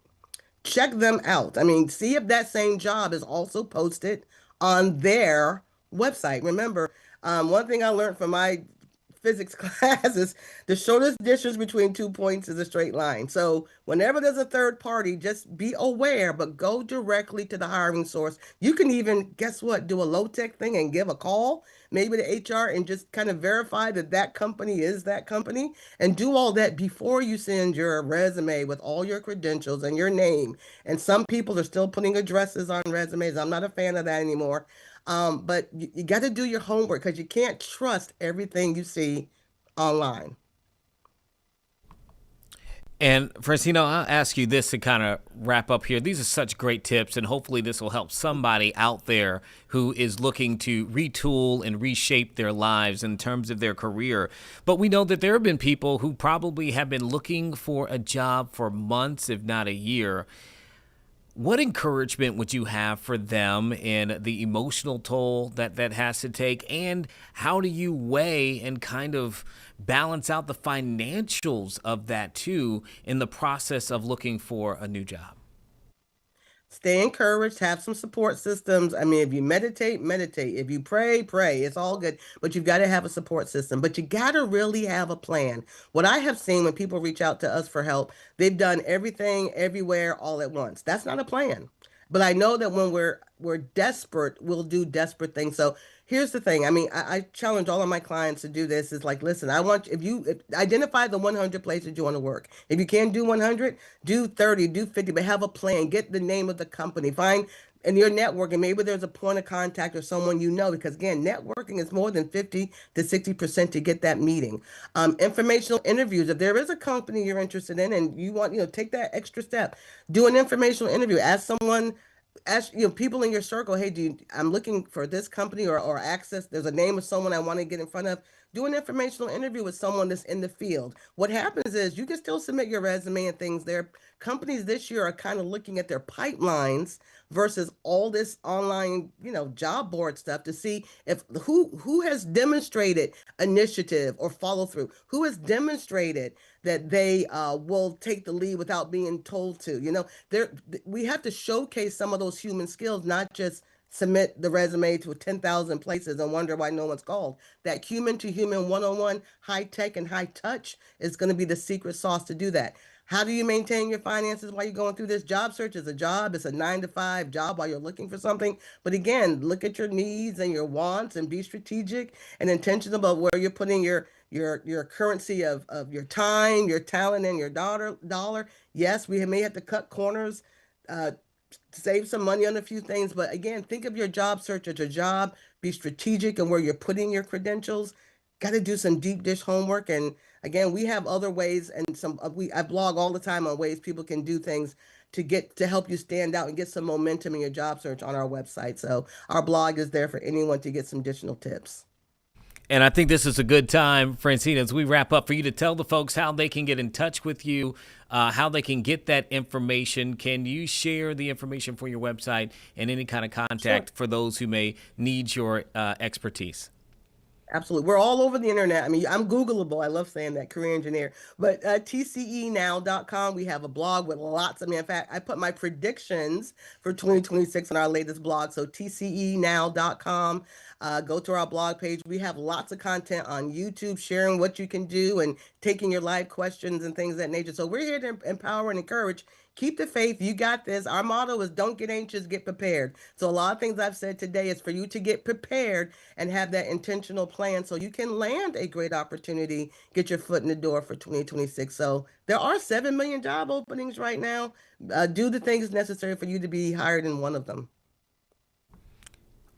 Q: Check them out. I mean, see if that same job is also posted on their website. Remember, one thing I learned from my physics class is the shortest distance between 2 points is a straight line. So whenever there's a third party, just be aware, but go directly to the hiring source. You can even, guess what, do a low-tech thing and give a call, maybe to HR, and just kind of verify that that company is that company, and do all that before you send your resume with all your credentials and your name. And some people are still putting addresses on resumes. I'm not a fan of that anymore. But you got to do your homework because you can't trust everything you see online.
A: And Francina, I'll ask you this to kind of wrap up here. These are such great tips, and hopefully this will help somebody out there who is looking to retool and reshape their lives in terms of their career. But we know that there have been people who probably have been looking for a job for months, if not a year. What encouragement would you have for them in the emotional toll that has to take? And how do you weigh and kind of balance out the financials of that too in the process of looking for a new job?
Q: Stay encouraged, have some support systems. I mean, if you meditate, meditate. If you pray, pray. It's all good, but you've got to have a support system. But you got to really have a plan. What I have seen when people reach out to us for help, they've done everything, everywhere, all at once. That's not a plan. But I know that when we're desperate, we'll do desperate things. So here's the thing. I mean, I challenge all of my clients to do this. Is like, listen, I want if identify the 100 places you want to work. If you can't do 100, do 30, do 50, but have a plan. Get the name of the company. Find in your networking, maybe there's a point of contact or someone you know, because again, networking is more than 50 to 60% to get that meeting. Informational interviews. If there is a company you're interested in and you want, take that extra step, do an informational interview. Ask people in your circle, hey, I'm looking for this company or access. There's a name of someone I want to get in front of. Do an informational interview with someone that's in the field. What happens is you can still submit your resume and things there. Companies this year are kind of looking at their pipelines versus all this online, job board stuff to see if who has demonstrated initiative or follow through, who has demonstrated that they will take the lead without being told to. We have to showcase some of those human skills, not just submit the resume to 10,000 places and wonder why no one's called. That human to human one-on-one, high tech and high touch is going to be the secret sauce to do that. How do you maintain your finances while you're going through this? Job search is a job. It's a 9-to-5 job while you're looking for something. But again, look at your needs and your wants and be strategic and intentional about where you're putting your currency of your time, your talent, and your dollar. Yes, we may have to cut corners, save some money on a few things. But again, think of your job search as a job. Be strategic in where you're putting your credentials. Got to do some deep dish homework. And again, we have other ways, and I blog all the time on ways people can do things to help you stand out and get some momentum in your job search on our website. So our blog is there for anyone to get some additional tips.
A: And I think this is a good time, Francina, as we wrap up, for you to tell the folks how they can get in touch with you, how they can get that information. Can you share the information for your website and any kind of contact for those who may need your expertise?
Q: Absolutely. We're all over the internet. I mean, I'm Googleable. I love saying that, career engineer. But tcenow.com, we have a blog with lots. In fact, I put my predictions for 2026 on our latest blog. So tcenow.com. Go to our blog page. We have lots of content on YouTube, sharing what you can do and taking your live questions and things of that nature. So we're here to empower and encourage. Keep the faith. You got this. Our motto is don't get anxious, get prepared. So a lot of things I've said today is for you to get prepared and have that intentional plan so you can land a great opportunity, get your foot in the door for 2026. So there are 7 million job openings right now. Do the things necessary for you to be hired in one of them.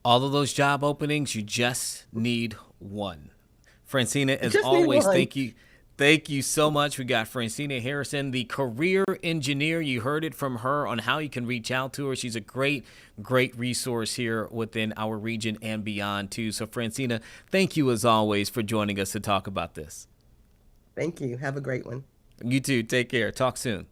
A: All of those job openings, you just need one. Francina, as always, thank you. Thank you so much. We got Francina Harrison, the career engineer. You heard it from her on how you can reach out to her. She's a great resource here within our region and beyond, too. So, Francina, thank you as always for joining us to talk about this.
Q: Thank you. Have a great one.
A: You too. Take care. Talk soon.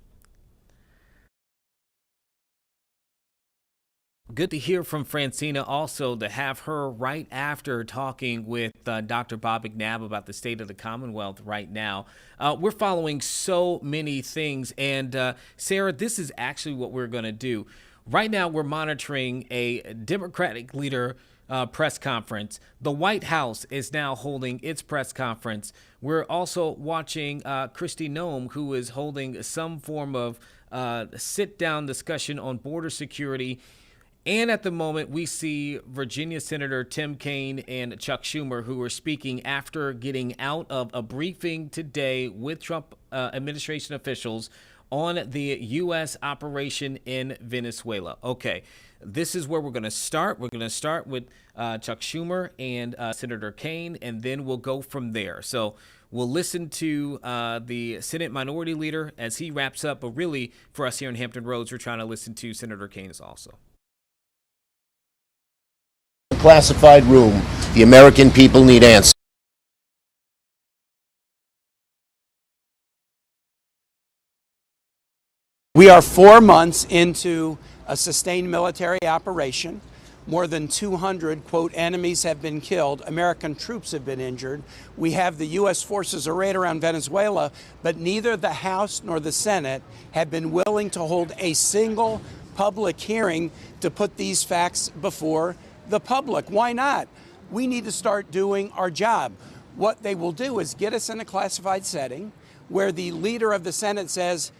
A: Good to hear from Francina, also to have her right after talking with Dr. Bob McNabb about the state of the Commonwealth right now. We're following so many things. And Sarah, this is actually what we're going to do. Right now, we're monitoring a Democratic leader press conference. The White House is now holding its press conference. We're also watching Kristi Noem, who is holding some form of sit-down discussion on border security. And at the moment, we see Virginia Senator Tim Kaine and Chuck Schumer, who are speaking after getting out of a briefing today with Trump administration officials on the U.S. operation in Venezuela. Okay, this is where we're going to start. We're going to start with Chuck Schumer and Senator Kaine, and then we'll go from there. So we'll listen to the Senate Minority Leader as he wraps up. But really, for us here in Hampton Roads, we're trying to listen to Senator Kaine also.
R: Classified room. The American people need answers.
S: We are 4 months into a sustained military operation. More than 200, quote, enemies have been killed. American troops have been injured. We have the U.S. forces arrayed around Venezuela, but neither the House nor the Senate have been willing to hold a single public hearing to put these facts before the public. Why not? We need to start doing our job. What they will do is get us in a classified setting where the leader of the Senate says,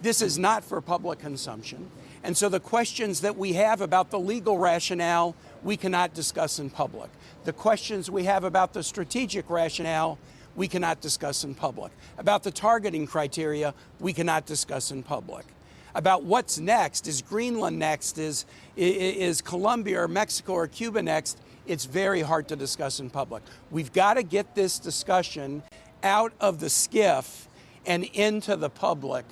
S: this is not for public consumption. And so the questions that we have about the legal rationale, we cannot discuss in public. The questions we have about the strategic rationale, we cannot discuss in public. About the targeting criteria, we cannot discuss in public. About what's next, is Greenland next, is Colombia or Mexico or Cuba next, it's very hard to discuss in public. We've got to get this discussion out of the skiff and into the public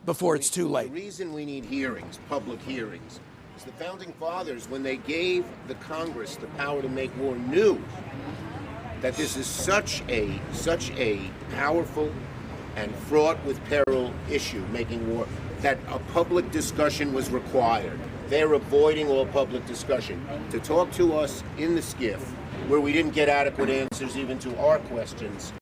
S: before it's too late.
R: The reason we need hearings, public hearings, is the Founding Fathers, when they gave the Congress the power to make war, knew that this is such a powerful and fraught with peril issue, making war, that a public discussion was required. They're avoiding all public discussion. To talk to us in the skiff, where we didn't get adequate answers even to our questions,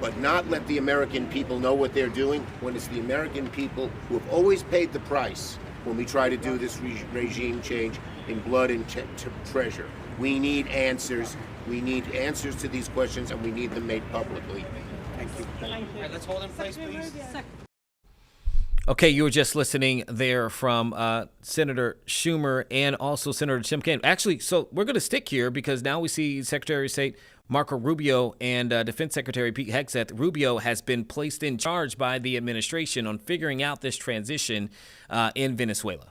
R: but not let the American people know what they're doing, when it's the American people who have always paid the price when we try to do this regime change in blood and treasure. We need answers. We need answers to these questions, and we need them made publicly. Thank you.
A: All right, let's hold in place, please. Okay, you were just listening there from Senator Schumer and also Senator Tim Kaine. Actually, so we're going to stick here because now we see Secretary of State Marco Rubio and Defense Secretary Pete Hegseth. Rubio has been placed in charge by the administration on figuring out this transition in Venezuela.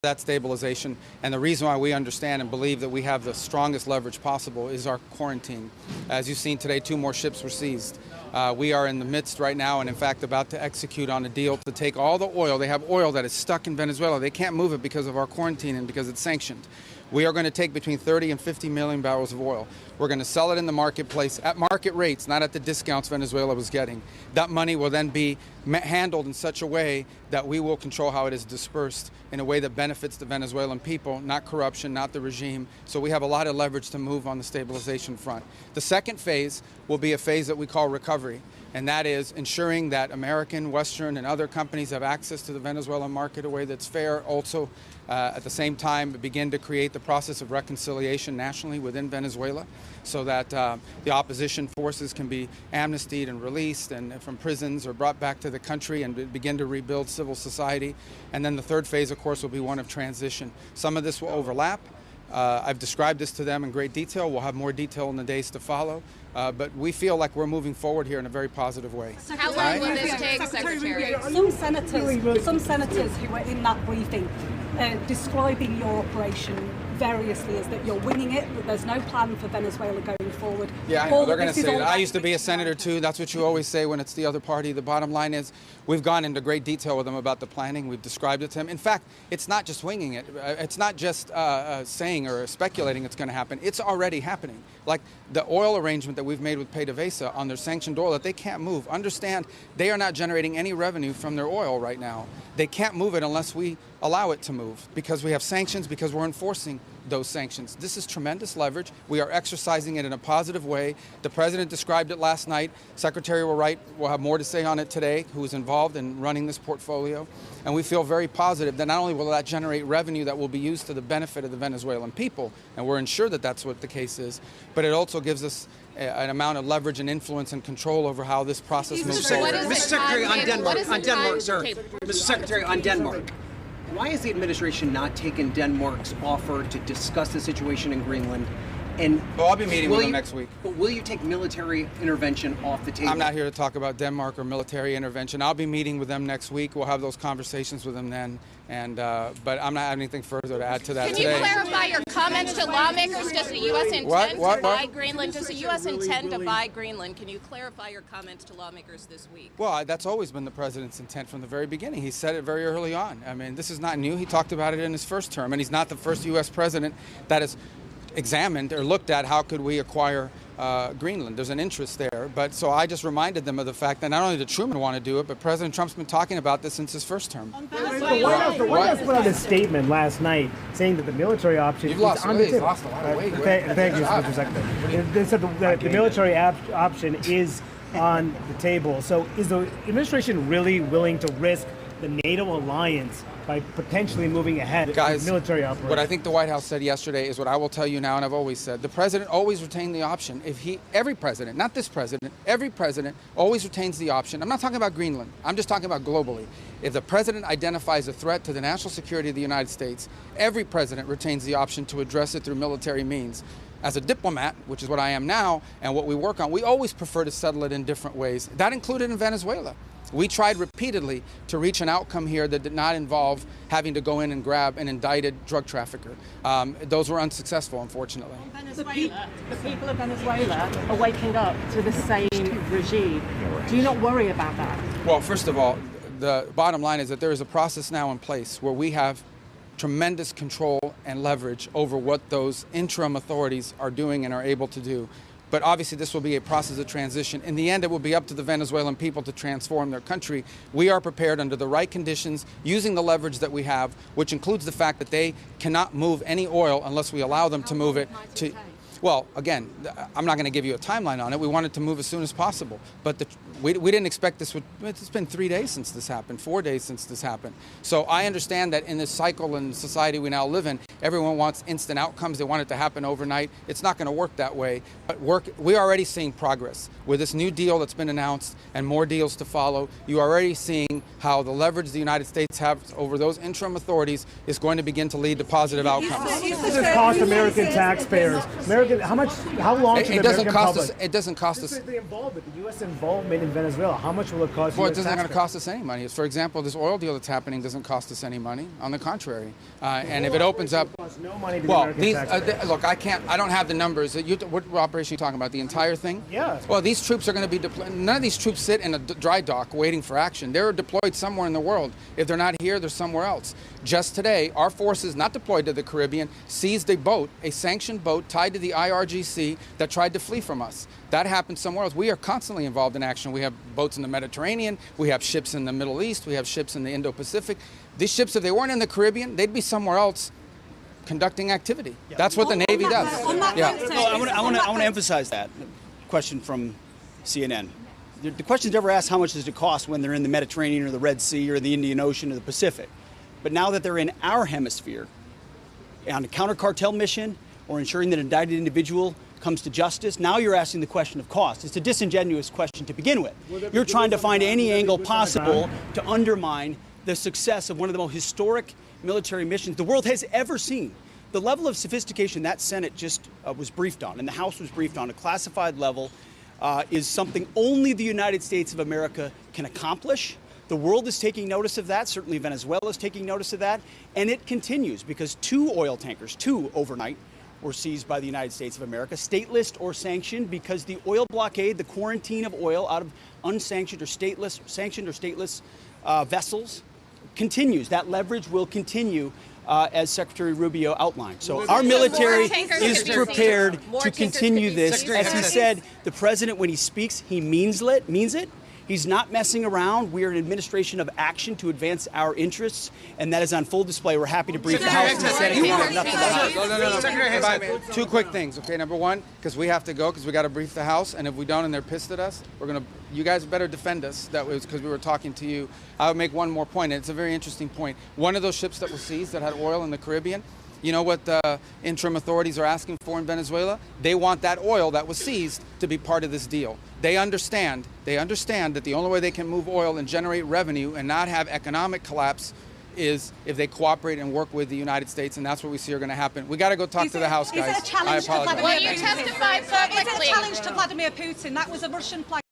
T: That stabilization, and the reason why we understand and believe that we have the strongest leverage possible is our quarantine. As you've seen today, 2 more ships were seized. We are in the midst right now and in fact about to execute on a deal to take all the oil. They have oil that is stuck in Venezuela. They can't move it because of our quarantine and because it's sanctioned. We are going to take between 30 and 50 million barrels of oil. We're going to sell it in the marketplace at market rates, not at the discounts Venezuela was getting. That money will then be handled in such a way that we will control how it is dispersed in a way that benefits the Venezuelan people, not corruption, not the regime. So we have a lot of leverage to move on the stabilization front. The second phase will be a phase that we call recovery, and that is ensuring that American, Western, and other companies have access to the Venezuelan market in a way that's fair. Also, at the same time, begin to create the process of reconciliation nationally within Venezuela so that the opposition forces can be amnestied and released and from prisons or brought back to the country and begin to rebuild civil society. And then the third phase, of course, will be one of transition. Some of this will overlap. I've described this to them in great detail. We'll have more detail in the days to follow. But we feel like we're moving forward here in a very positive way.
P: How long will this take, Secretary?
D: Some senators who were in that briefing describing your operation variously as that you're winging it, that there's no plan for Venezuela going forward.
T: Yeah, I
D: Paul,
T: know. They're going to
D: this is
T: say
D: all-
T: that. I used to be a senator, too. That's what you always say when it's the other party. The bottom line is we've gone into great detail with them about the planning. We've described it to them. In fact, it's not just winging it. It's not just saying or speculating it's going to happen. It's already happening. Like the oil arrangement that we've made with PDVSA on their sanctioned oil that they can't move. Understand, they are not generating any revenue from their oil right now. They can't move it unless we allow it to move because we have sanctions, because we're enforcing those sanctions. This is tremendous leverage. We are exercising it in a positive way. The president described it last night. Secretary Wright will have more to say on it today, who is involved in running this portfolio. And we feel very positive that not only will that generate revenue that will be used to the benefit of the Venezuelan people, and we're ensured that that's what the case is, but it also gives us an amount of leverage and influence and control over how this process moves forward.
U: Mr. Secretary, on Denmark, sir. Mr. Secretary, on Denmark. Why has the administration not taken Denmark's offer to discuss the situation in Greenland? And
T: I'll be meeting with them next week.
U: But will you take military intervention off the table?
T: I'm not here to talk about Denmark or military intervention. I'll be meeting with them next week. We'll have those conversations with them then. And but I'm not having anything further to add to that
V: Can
T: today.
V: you clarify your comments to lawmakers? Does the U.S. intend to buy Greenland? Does the U.S. intend to buy Greenland? Can you clarify your comments to lawmakers this week?
T: Well, that's always been the president's intent from the very beginning. He said it very early on. I mean, this is not new. He talked about it in his first term, and he's not the first U.S. president that has examined or looked at how could we acquire Greenland. There's an interest there. But so I just reminded them of the fact that not only did Truman want to do it, but President Trump's been talking about this since his first term.
W: The White House put out a statement last night saying that the military option is on the table.
T: Lost a lot of weight.
W: Thank you, Mr. Secretary. They said the military option is on the table. So is the administration really willing to risk the NATO alliance by potentially moving ahead with military operations?
T: What I think the White House said yesterday is what I will tell you now, and I've always said. The president always retained the option. Every president, not this president, every president always retains the option. I'm not talking about Greenland. I'm just talking about globally. If the president identifies a threat to the national security of the United States, every president retains the option to address it through military means. As a diplomat, which is what I am now, and what we work on, we always prefer to settle it in different ways. That included in Venezuela. We tried repeatedly to reach an outcome here that did not involve having to go in and grab an indicted drug trafficker. Those were unsuccessful, unfortunately.
F: The people of Venezuela are waking up to the same regime. Do you not worry about that?
T: Well, first of all, the bottom line is that there is a process now in place where we have tremendous control and leverage over what those interim authorities are doing and are able to do. But obviously this will be a process of transition. In the end, it will be up to the Venezuelan people to transform their country. We are prepared under the right conditions, using the leverage that we have, which includes the fact that they cannot move any oil unless we allow them to move it to... Well, again, I'm not going to give you a timeline on it. We wanted to move as soon as possible. But we didn't expect this would... It's been 3 days since this happened, 4 days since this happened. So I understand that in this cycle and society we now live in, everyone wants instant outcomes. They want it to happen overnight. It's not going to work that way. But we're already seeing progress. With this new deal that's been announced and more deals to follow, you're already seeing how the leverage the United States has over those interim authorities is going to begin to lead to positive outcomes.
W: This cost American taxpayers. How long should
T: it
W: the
T: doesn't
W: American
T: cost
W: public?
T: us. It doesn't cost us.
W: The U.S. involvement in Venezuela. How much will it cost?
T: Well, it
W: US
T: doesn't going to
W: taxpayers?
T: cost us any money. For example, this oil deal that's happening doesn't cost us any money. On the contrary, and if it opens up,
W: no money to the
T: well,
W: American
T: these
W: taxpayer.
T: look, I don't have the numbers. What operation are you talking about? The entire thing?
W: Yeah.
T: Well, these troops are going to be deployed. None of these troops sit in a dry dock waiting for action. They're deployed somewhere in the world. If they're not here, they're somewhere else. Just today, our forces, not deployed to the Caribbean, seized a boat, a sanctioned boat tied to the IRGC that tried to flee from us. That happened somewhere else. We are constantly involved in action. We have boats in the Mediterranean. We have ships in the Middle East. We have ships in the Indo-Pacific. These ships, if they weren't in the Caribbean, they'd be somewhere else conducting activity. That's what the Navy does.
U: I want to emphasize that question from CNN. The question's never asked how much does it cost when they're in the Mediterranean or the Red Sea or the Indian Ocean or the Pacific. But now that they're in our hemisphere on a counter-cartel mission or ensuring that an indicted individual comes to justice, now you're asking the question of cost. It's a disingenuous question to begin with. You're trying to find any angle possible to undermine the success of one of the most historic military missions the world has ever seen. The level of sophistication that Senate just was briefed on and the House was briefed on, a classified level, is something only the United States of America can accomplish. The world is taking notice of that. Certainly Venezuela is taking notice of that. And it continues because two oil tankers, overnight, or seized by the United States of America, stateless or sanctioned, because the oil blockade, the quarantine of oil out of unsanctioned or stateless, sanctioned or stateless vessels continues. That leverage will continue as Secretary Rubio outlined. So our military is prepared to continue this. As he said, the president, when he speaks, he means it. He's not messing around. We are an administration of action to advance our interests, and that is on full display. We're happy to brief the House and the Senate. We have nothing
T: No. Two quick things, okay? Number one, because we have to go, because we got to brief the House, and if we don't and they're pissed at us, you guys better defend us. That was because we were talking to you. I would make one more point, and it's a very interesting point. One of those ships that was seized that had oil in the Caribbean, you know what the interim authorities are asking for in Venezuela? They want that oil that was seized to be part of this deal. They understand that the only way they can move oil and generate revenue and not have economic collapse is if they cooperate and work with the United States, and that's what we see are going to happen. We got to go talk to the House, guys.
D: Is it a challenge
T: I apologize.
D: to Vladimir
V: Well, you
D: Putin?
V: testified
D: Is it
V: publicly.
D: a challenge to Vladimir Putin? That was a Russian flag.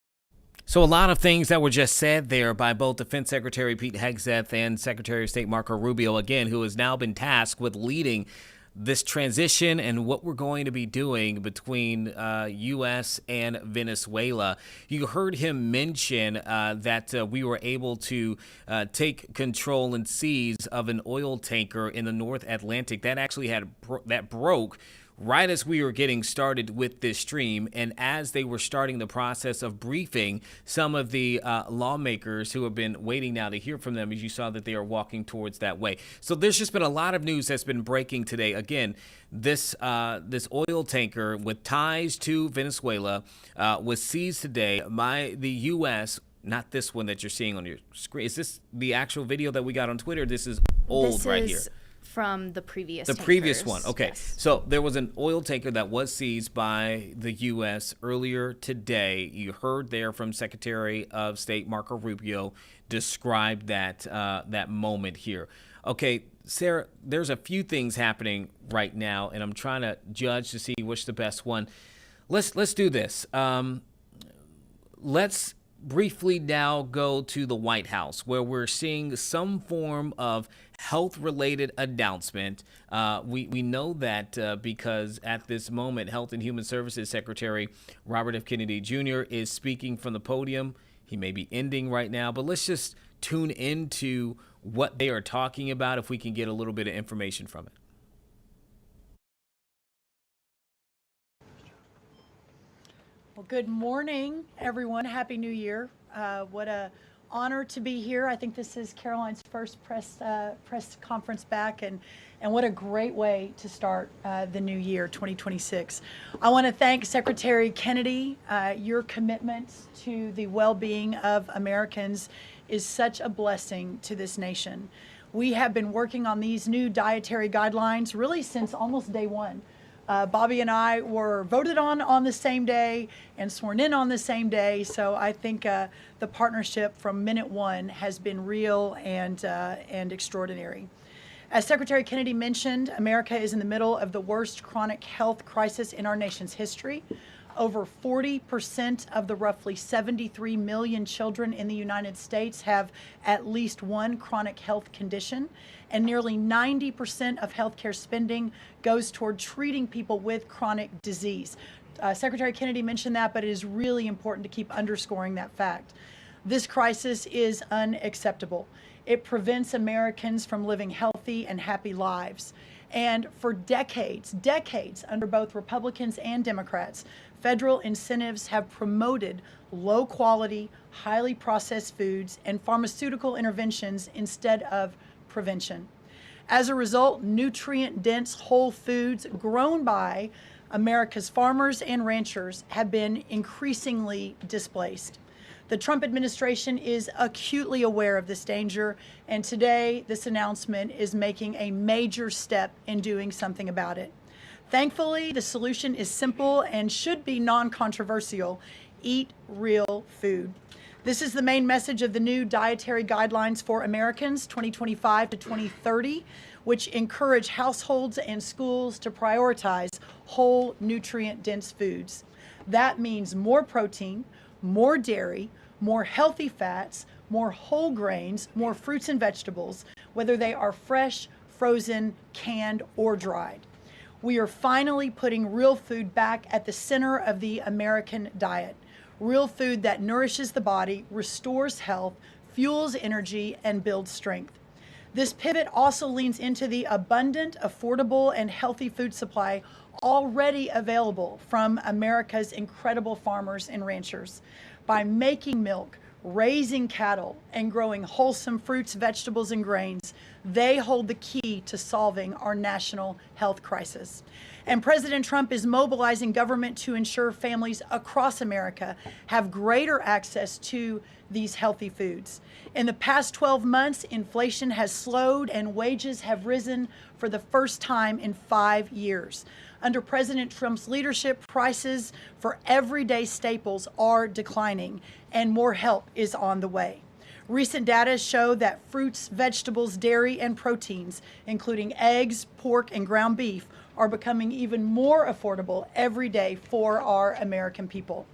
A: So a lot of things that were just said there by both Defense Secretary Pete Hegseth and Secretary of State Marco Rubio, again, who has now been tasked with leading this transition and what we're going to be doing between U.S. and Venezuela. You heard him mention that we were able to take control and seize of an oil tanker in the North Atlantic that actually broke right as we were getting started with this stream, and as they were starting the process of briefing some of the lawmakers who have been waiting now to hear from them, as you saw that they are walking towards that way. So there's just been a lot of news that's been breaking today. Again, this oil tanker with ties to Venezuela was seized today by the U.S., not this one that you're seeing on your screen. Is this the actual video that we got on Twitter? This is old right here.
C: From the previous
A: previous one.
C: tankers.
A: Okay.
C: Yes.
A: So there was an oil tanker that was seized by the U.S. earlier today. You heard there from Secretary of State Marco Rubio describe that moment here. Okay, Sarah, there's a few things happening right now, and I'm trying to judge to see which the best one. Let's do this. Let's briefly now go to the White House, where we're seeing some form of health-related announcement. We know that because at this moment, Health and Human Services Secretary Robert F. Kennedy Jr. is speaking from the podium. He may be ending right now, but let's just tune into what they are talking about if we can get a little bit of information from it.
E: Well, good morning, everyone. Happy New Year. What a honor to be here. I think this is Caroline's first press conference back, and what a great way to start the new year, 2026. I want to thank Secretary Kennedy. Your commitment to the well-being of Americans is such a blessing to this nation. We have been working on these new dietary guidelines really since almost day one. Bobby and I were voted on the same day and sworn in on the same day. So I think the partnership from minute one has been real and extraordinary. As Secretary Kennedy mentioned, America is in the middle of the worst chronic health crisis in our nation's history. Over 40% of the roughly 73 million children in the United States have at least one chronic health condition, and nearly 90% of healthcare spending goes toward treating people with chronic disease. Secretary Kennedy mentioned that, but it is really important to keep underscoring that fact. This crisis is unacceptable. It prevents Americans from living healthy and happy lives. And for decades under both Republicans and Democrats, federal incentives have promoted low quality, highly processed foods and pharmaceutical interventions instead of prevention. As a result, nutrient-dense whole foods grown by America's farmers and ranchers have been increasingly displaced. The Trump administration is acutely aware of this danger, and today this announcement is making a major step in doing something about it. Thankfully, the solution is simple and should be non-controversial: eat real food. This is the main message of the new Dietary Guidelines for Americans 2025 to 2030, which encourage households and schools to prioritize whole, nutrient-dense foods. That means more protein, more dairy, more healthy fats, more whole grains, more fruits and vegetables, whether they are fresh, frozen, canned, or dried. We are finally putting real food back at the center of the American diet. Real food that nourishes the body, restores health, fuels energy, and builds strength. This pivot also leans into the abundant, affordable, and healthy food supply already available from America's incredible farmers and ranchers. By making milk, raising cattle, and growing wholesome fruits, vegetables, and grains, they hold the key to solving our national health crisis. And President Trump is mobilizing government to ensure families across America have greater access to these healthy foods. In the past 12 months, inflation has slowed and wages have risen for the first time in 5 years. Under President Trump's leadership, prices for everyday staples are declining, and more help is on the way. Recent data show that fruits, vegetables, dairy, and proteins, including eggs, pork, and ground beef, are becoming even more affordable every day for our American people.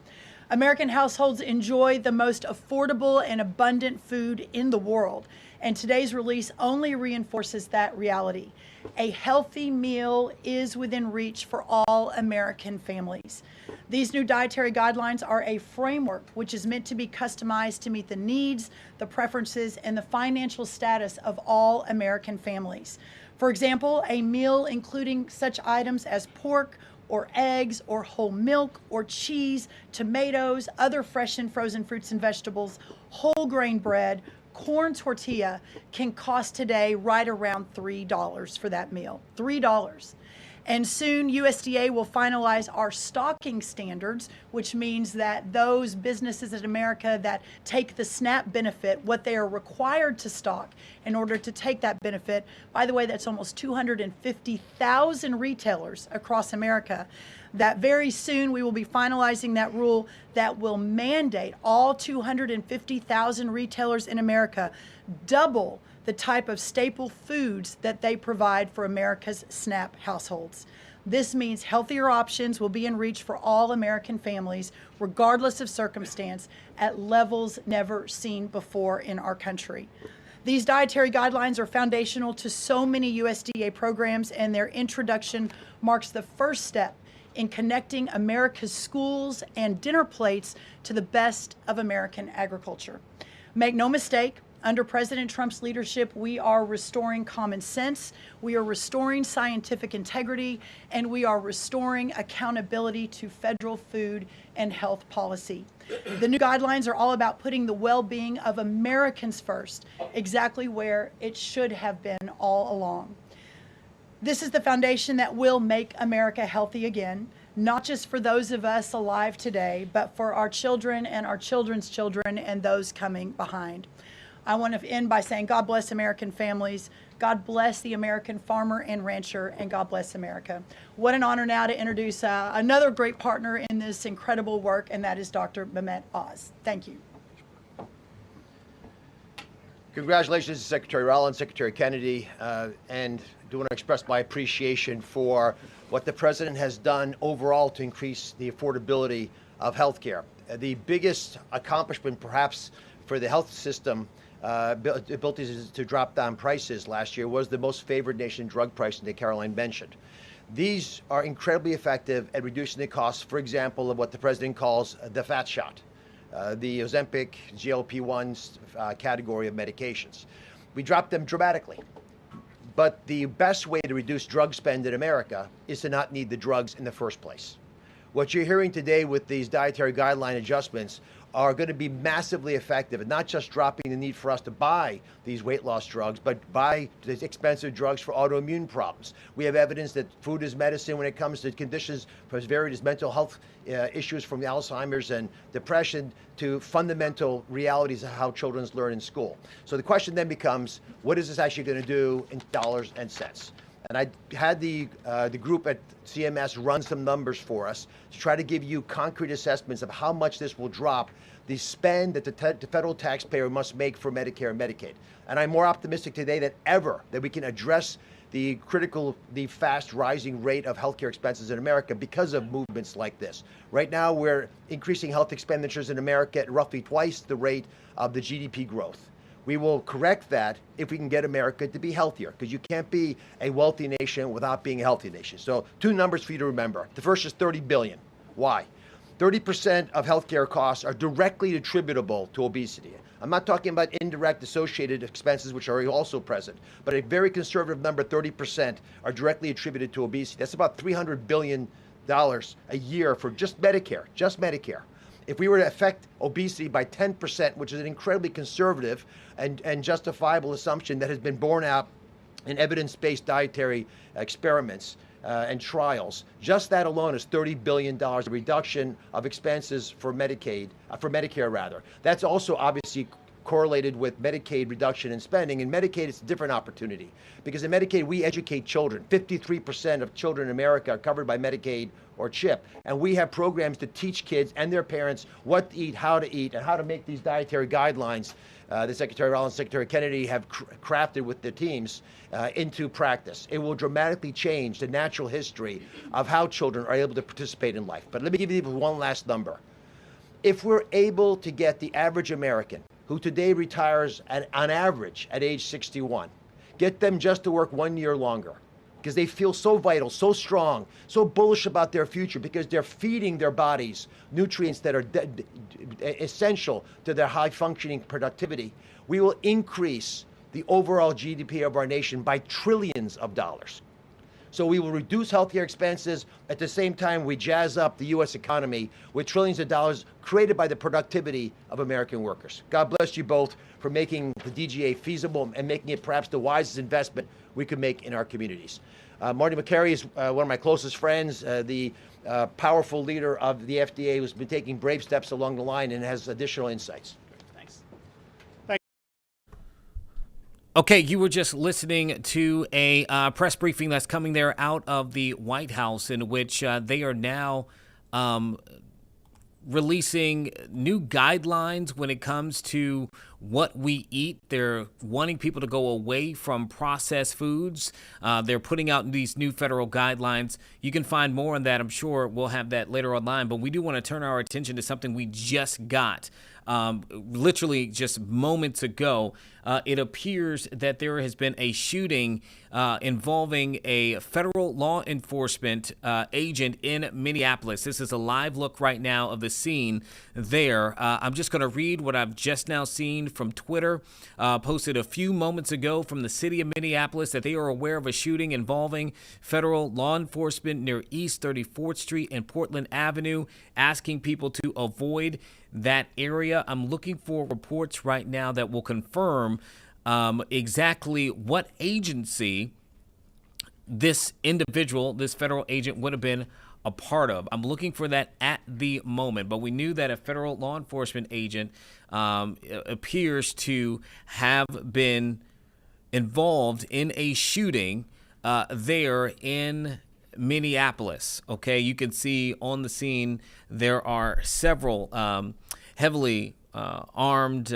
E: American households enjoy the most affordable and abundant food in the world, and today's release only reinforces that reality. A healthy meal is within reach for all American families. These new dietary guidelines are a framework which is meant to be customized to meet the needs, the preferences, and the financial status of all American families. For example, a meal including such items as pork, or eggs, or whole milk, or cheese, tomatoes, other fresh and frozen fruits and vegetables, whole grain bread, corn tortilla can cost today right around $3 for that meal. $3. And soon USDA will finalize our stocking standards, which means that those businesses in America that take the SNAP benefit, what they are required to stock in order to take that benefit, by the way, that's almost 250,000 retailers across America, that very soon we will be finalizing that rule that will mandate all 250,000 retailers in America double the type of staple foods that they provide for America's SNAP households. This means healthier options will be in reach for all American families, regardless of circumstance, at levels never seen before in our country. These dietary guidelines are foundational to so many USDA programs, and their introduction marks the first step in connecting America's schools and dinner plates to the best of American agriculture. Make no mistake, under President Trump's leadership, we are restoring common sense, we are restoring scientific integrity, and we are restoring accountability to federal food and health policy. The new guidelines are all about putting the well-being of Americans first, exactly where it should have been all along. This is the foundation that will make America healthy again, not just for those of us alive today, but for our children and our children's children and those coming behind. I want to end by saying God bless American families, God bless the American farmer and rancher, and God bless America. What an honor now to introduce another great partner in this incredible work, and that is Dr. Mehmet Oz. Thank you.
C: Congratulations to Secretary Rollins, Secretary Kennedy, and do want to express my appreciation for what the President has done overall to increase the affordability of health care. The biggest accomplishment perhaps for the health system ability to drop down prices last year was the most favored nation drug pricing that Caroline mentioned. These are incredibly effective at reducing the cost, for example, of what the President calls the fat shot, the Ozempic, GLP-1s category of medications. We dropped them dramatically. But the best way to reduce drug spend in America is to not need the drugs in the first place. What you're hearing today with these dietary guideline adjustments are going to be massively effective, and not just dropping the need for us to buy these weight loss drugs, but buy these expensive drugs for autoimmune problems. We have evidence that food is medicine when it comes to conditions as varied as mental health issues from Alzheimer's and depression to fundamental realities of how children learn in school. So the question then becomes, what is this actually going to do in dollars and cents? And I had the group at CMS run some numbers for us to try to give you concrete assessments of how much this will drop the spend that the federal taxpayer must make for Medicare and Medicaid. And I'm more optimistic today than ever that we can address the fast rising rate of healthcare expenses in America because of movements like this. Right now, we're increasing health expenditures in America at roughly twice the rate of the GDP growth. We will correct that if we can get America to be healthier, because you can't be a wealthy nation without being a healthy nation. So 2 numbers for you to remember. The first is $30 billion. Why? 30% of healthcare costs are directly attributable to obesity. I'm not talking about indirect associated expenses, which are also present, but a very conservative number, 30%, are directly attributed to obesity. That's about $300 billion a year for just Medicare, If we were to affect obesity by 10%, which is an incredibly conservative and justifiable assumption that has been borne out in evidence-based dietary experiments and trials, just that alone is $30 billion reduction of expenses for Medicare. That's also obviously correlated with Medicaid reduction in spending. In Medicaid, it's a different opportunity because in Medicaid, we educate children. 53% of children in America are covered by Medicaid or CHIP. And we have programs to teach kids and their parents what to eat, and how to make these dietary guidelines that Secretary Rollins, Secretary Kennedy have crafted with their teams into practice. It will dramatically change the natural history of how children are able to participate in life. But let me give you one last number. If we're able to get the average American, who today retires on average at age 61, get them just to work 1 year longer, because they feel so vital, so strong, so bullish about their future, because they're feeding their bodies nutrients that are essential to their high-functioning productivity, we will increase the overall GDP of our nation by trillions of dollars. So we will reduce healthcare expenses. At the same time, we jazz up the U.S. economy with trillions of dollars created by the productivity of American workers. God bless you both for making the DGA feasible and making it perhaps the wisest investment we could make in our communities. Marty Makary is one of my closest friends, the powerful leader of the FDA, who's been taking brave steps along the line and has additional insights.
A: Okay, you were just listening to a press briefing that's coming there out of the White House, in which they are now releasing new guidelines when it comes to what we eat. They're wanting people to go away from processed foods. They're putting out these new federal guidelines. You can find more on that. I'm sure we'll have that later online, but we do want to turn our attention to something we just got. Literally just moments ago, it appears that there has been a shooting involving a federal law enforcement agent in Minneapolis. This is a live look right now of the scene there. I'm just going to read what I've just now seen from Twitter, posted a few moments ago from the city of Minneapolis, that they are aware of a shooting involving federal law enforcement near East 34th Street and Portland Avenue, asking people to avoid that area. I'm looking for reports right now that will confirm exactly what agency this individual, this federal agent, would have been a part of. I'm looking for that at the moment, but we knew that a federal law enforcement agent appears to have been involved in a shooting there in Minneapolis. Okay, you can see on the scene there are several heavily armed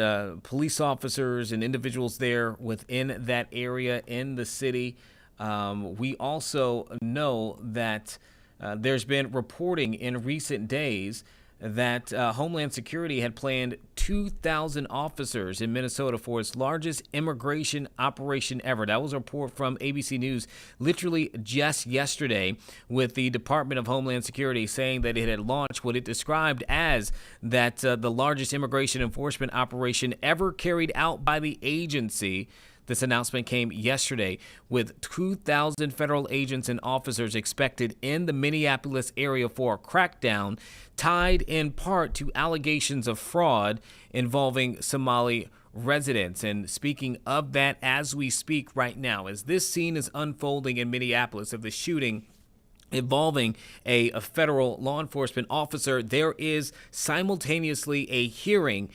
A: police officers and individuals there within that area in the city. We also know that there's been reporting in recent days that Homeland Security had planned 2,000 officers in Minnesota for its largest immigration operation ever. That was a report from ABC News literally just yesterday, with the Department of Homeland Security saying that it had launched what it described as that the largest immigration enforcement operation ever carried out by the agency. This announcement came yesterday, with 2,000 federal agents and officers expected in the Minneapolis area for a crackdown, tied in part to allegations of fraud involving Somali residents. And speaking of that, as we speak right now, as this scene is unfolding in Minneapolis of the shooting involving a federal law enforcement officer, there is simultaneously a hearing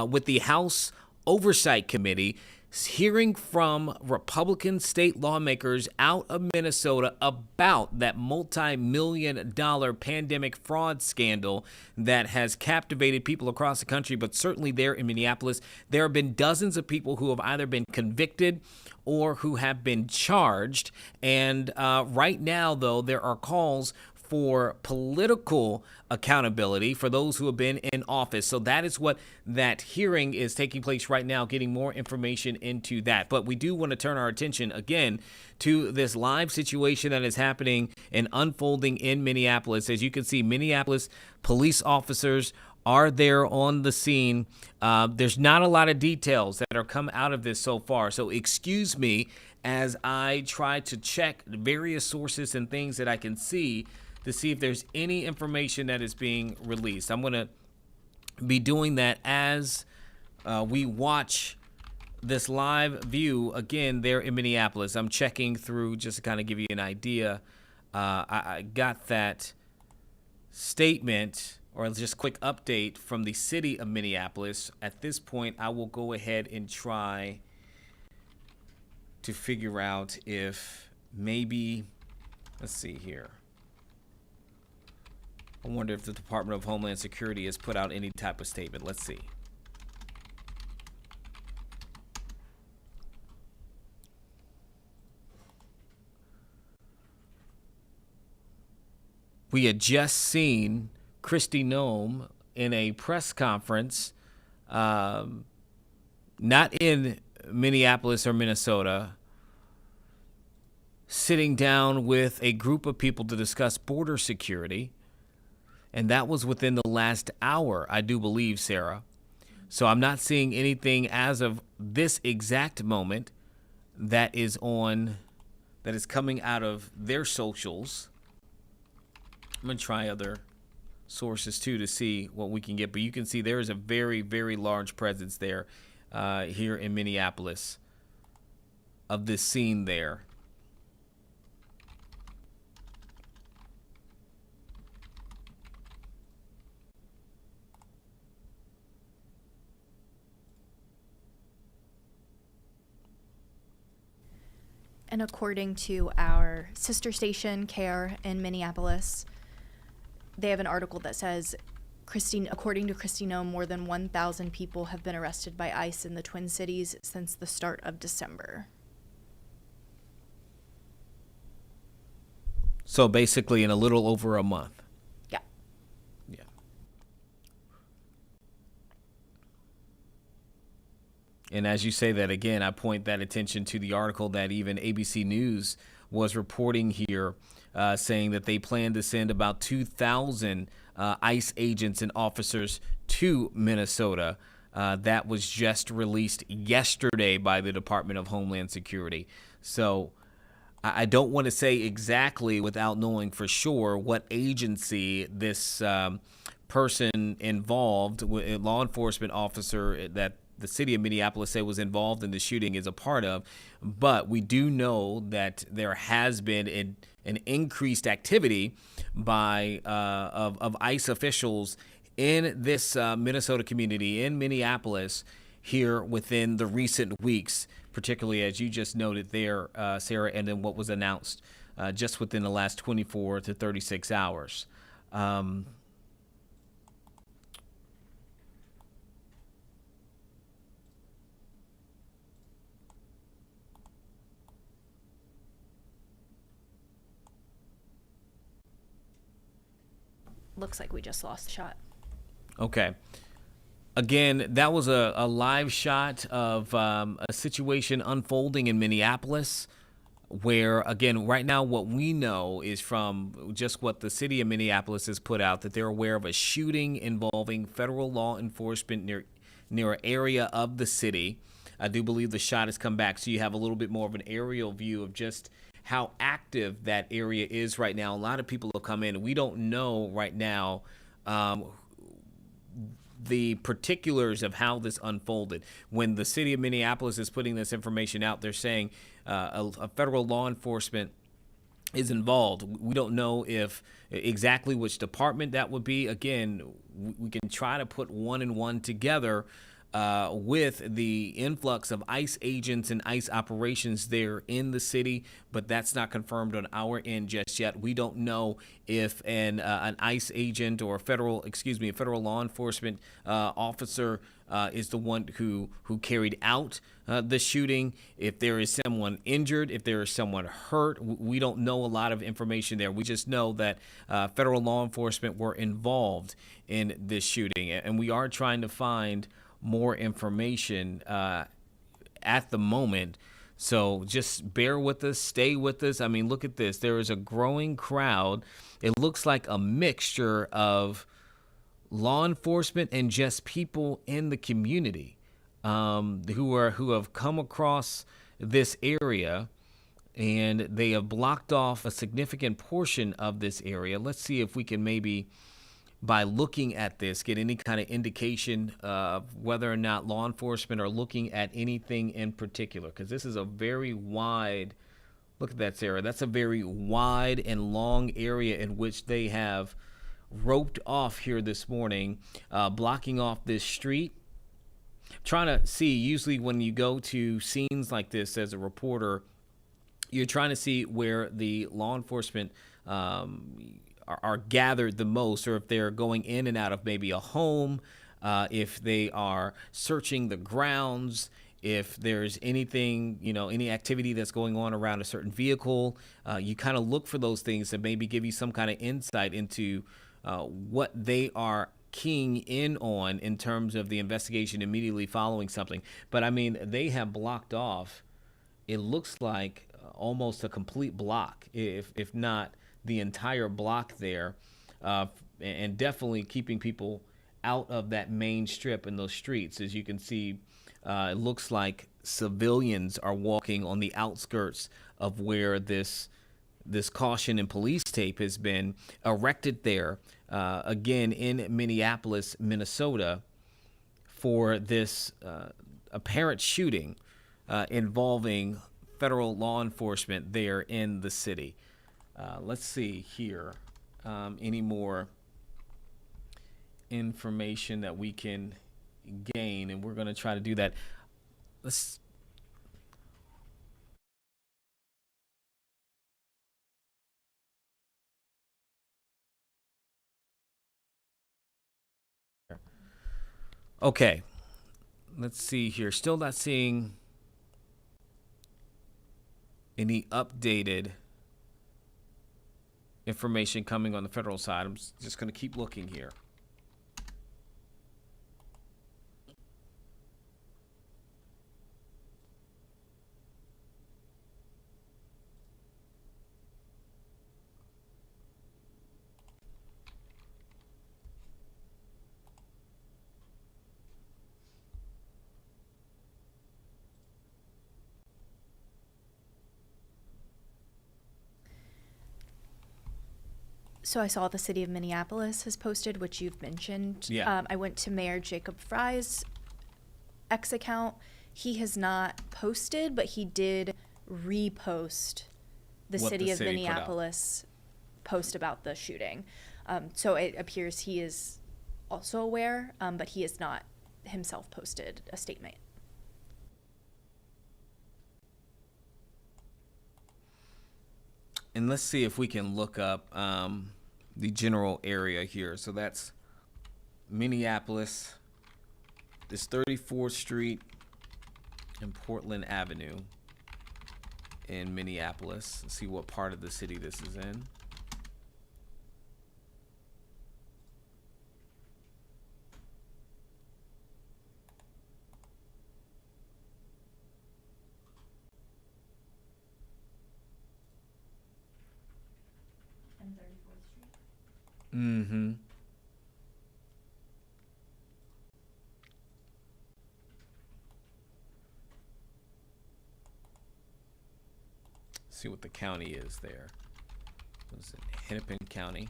A: with the House Oversight Committee, hearing from Republican state lawmakers out of Minnesota about that multi-million-dollar pandemic fraud scandal that has captivated people across the country, but certainly there in Minneapolis. There have been dozens of people who have either been convicted or who have been charged. And right now, though, there are calls for political accountability for those who have been in office. So that is what that hearing is taking place right now, getting more information into that. But we do want to turn our attention again to this live situation that is happening and unfolding in Minneapolis. As you can see, Minneapolis police officers are there on the scene. There's not a lot of details that are come out of this so far. So excuse me as I try to check various sources and things that I can see to see if there's any information that is being released. I'm going to be doing that as we watch this live view again there in Minneapolis. I'm checking through just to kind of give you an idea. I got that statement or just quick update from the city of Minneapolis. At this point, I will go ahead and try to figure out if maybe, let's see here. I wonder if the Department of Homeland Security has put out any type of statement. Let's see. We had just seen Kristi Noem in a press conference, not in Minneapolis or Minnesota, sitting down with a group of people to discuss border security. And that was within the last hour, I do believe, Sarah. So I'm not seeing anything as of this exact moment that is coming out of their socials. I'm going to try other sources too to see what we can get, but you can see there is a very, very large presence there here in Minneapolis of this scene there.
G: And according to our sister station, CARE in Minneapolis, they have an article that says, according to Kristi Noem, more than 1,000 people have been arrested by ICE in the Twin Cities since the start of December.
A: So basically in a little over a month.
G: Yeah.
A: Yeah. And as you say that again, I point that attention to the article that even ABC News was reporting here, saying that they plan to send about 2,000 ICE agents and officers to Minnesota. That was just released yesterday by the Department of Homeland Security. So I don't want to say exactly without knowing for sure what agency this person involved, law enforcement officer that the city of Minneapolis say was involved in the shooting is a part of, but we do know that there has been an increased activity by of ICE officials in this Minnesota community in Minneapolis here within the recent weeks, particularly as you just noted there, Sarah, and then what was announced just within the last 24 to 36 hours.
G: Looks like we just lost the shot.
A: Okay. Again, that was a live shot of a situation unfolding in Minneapolis where, again, right now what we know is from just what the city of Minneapolis has put out, that they're aware of a shooting involving federal law enforcement near an area of the city. I do believe the shot has come back, so you have a little bit more of an aerial view of just how active that area is right now. A lot of people have come in. We don't know right now the particulars of how this unfolded. When the city of Minneapolis is putting this information out, they're saying a federal law enforcement is involved. We don't know if exactly which department that would be. Again, we can try to put one and one together, with the influx of ICE agents and ICE operations there in the city, but that's not confirmed on our end just yet. We don't know if an ICE agent or a federal law enforcement officer is the one who carried out the shooting. If there is someone injured, if there is someone hurt, we don't know a lot of information there. We just know that federal law enforcement were involved in this shooting, and we are trying to find more information at the moment. So just bear with us, stay with us. I mean, look at this. There is a growing crowd. It looks like a mixture of law enforcement and just people in the community who have come across this area, and they have blocked off a significant portion of this area. Let's see if we can maybe, by looking at this, get any kind of indication of whether or not law enforcement are looking at anything in particular, because this is a very wide, look at that, Sarah, that's a very wide and long area in which they have roped off here this morning, blocking off this street. Trying to see, usually when you go to scenes like this as a reporter, you're trying to see where the law enforcement are gathered the most, or if they're going in and out of maybe a home, if they are searching the grounds, if there's anything, any activity that's going on around a certain vehicle. You kind of look for those things that maybe give you some kind of insight into what they are keying in on in terms of the investigation immediately following something. But I mean, they have blocked off, it looks like almost a complete block, if not the entire block there, and definitely keeping people out of that main strip in those streets. As you can see, it looks like civilians are walking on the outskirts of where this caution and police tape has been erected there, again in Minneapolis, Minnesota, for this apparent shooting involving federal law enforcement there in the city. Let's see here, any more information that we can gain, and we're going to try to do that. Let's okay, let's see here. Still not seeing any updated information coming on the federal side. I'm just going to keep looking here.
G: So I saw the city of Minneapolis has posted, which you've mentioned.
A: Yeah.
G: I went to Mayor Jacob Fry's X account. He has not posted, but he did repost the
A: What
G: city
A: the
G: of
A: city put out.
G: Minneapolis post about the shooting. So it appears he is also aware, but he has not himself posted a statement.
A: And let's see if we can look up the general area here. So that's Minneapolis, this 34th Street and Portland Avenue in Minneapolis. Let's see what part of the city this is in. Mm-hmm. See what the county is there. What is it? Hennepin County.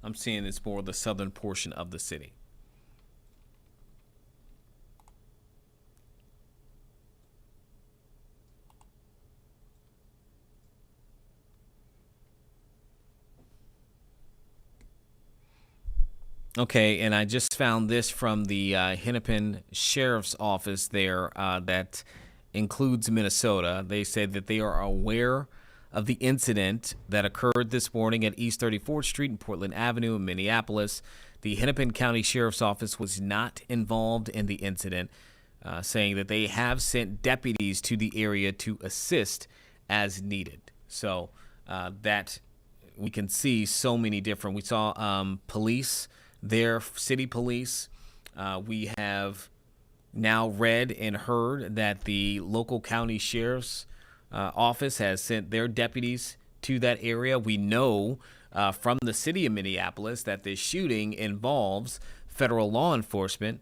A: I'm seeing it's more the southern portion of the city. Okay, and I just found this from the Hennepin Sheriff's Office there that includes Minnesota. They said that they are aware of the incident that occurred this morning at East 34th Street and Portland Avenue in Minneapolis. The Hennepin County Sheriff's Office was not involved in the incident, saying that they have sent deputies to the area to assist as needed. So that we can see so many different. We saw police there, city police. We have now read and heard that the local county sheriff's office has sent their deputies to that area. We know from the city of Minneapolis that this shooting involves federal law enforcement,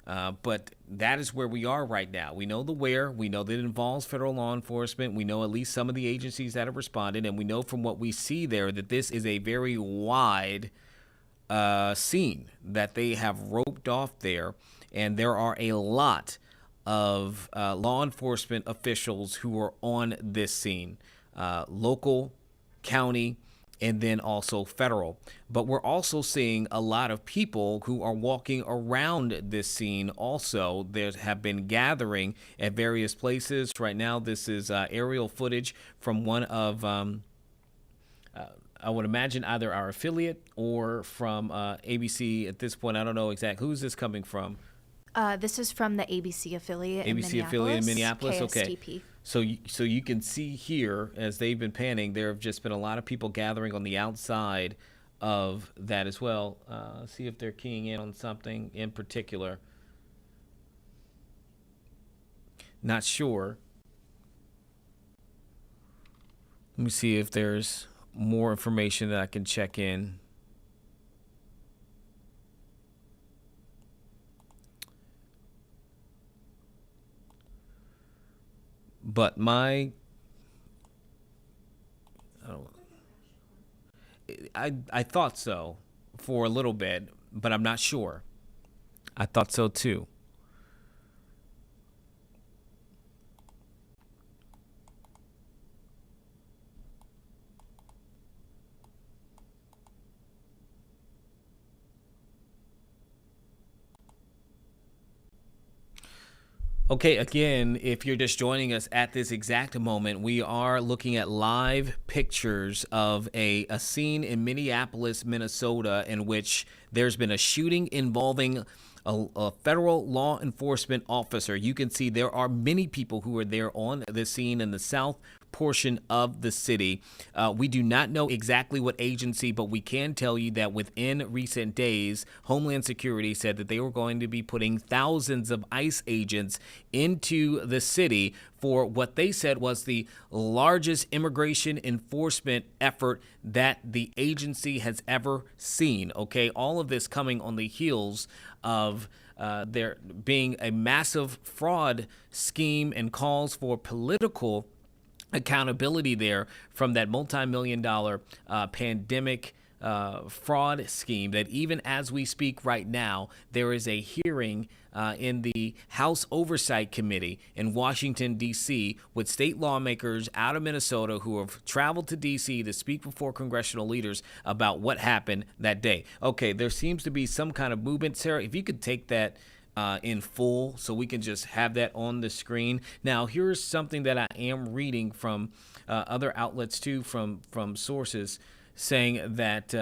A: but that is where we are right now. We know the where. We know that it involves federal law enforcement. We know at least some of the agencies that have responded, and we know from what we see there that this is a very wide scene that they have roped off there, and there are a lot of law enforcement officials who are on this scene, local, county, and then also federal. But we're also seeing a lot of people who are walking around this scene also. There have been gathering at various places. Right now, this is aerial footage from one of I would imagine either our affiliate or from ABC at this point. I don't know exactly. Who's this coming from?
G: This is from the ABC affiliate in
A: ABC
G: Minneapolis.
A: affiliate in Minneapolis? Okay.
G: KSTP.
A: So you can see here, as they've been panning, there have just been a lot of people gathering on the outside of that as well. See if they're keying in on something in particular. Not sure. Let me see if there's more information that I can check in. But I thought so for a little bit, but I'm not sure. I thought so too. Okay, again, if you're just joining us at this exact moment, we are looking at live pictures of a scene in Minneapolis, Minnesota, in which there's been a shooting involving a federal law enforcement officer. You can see there are many people who are there on the scene in the south portion of the city. We do not know exactly what agency, but we can tell you that within recent days, Homeland Security said that they were going to be putting thousands of ICE agents into the city for what they said was the largest immigration enforcement effort that the agency has ever seen. Okay, all of this coming on the heels of there being a massive fraud scheme and calls for political accountability there from that multi-million-dollar pandemic fraud scheme, that even as we speak right now, there is a hearing in the House Oversight Committee in Washington, D.C., with state lawmakers out of Minnesota who have traveled to D.C. to speak before congressional leaders about what happened that day. Okay, there seems to be some kind of movement. Sarah, if you could take that in full so we can just have that on the screen. Now, here's something that I am reading from other outlets too, from sources saying that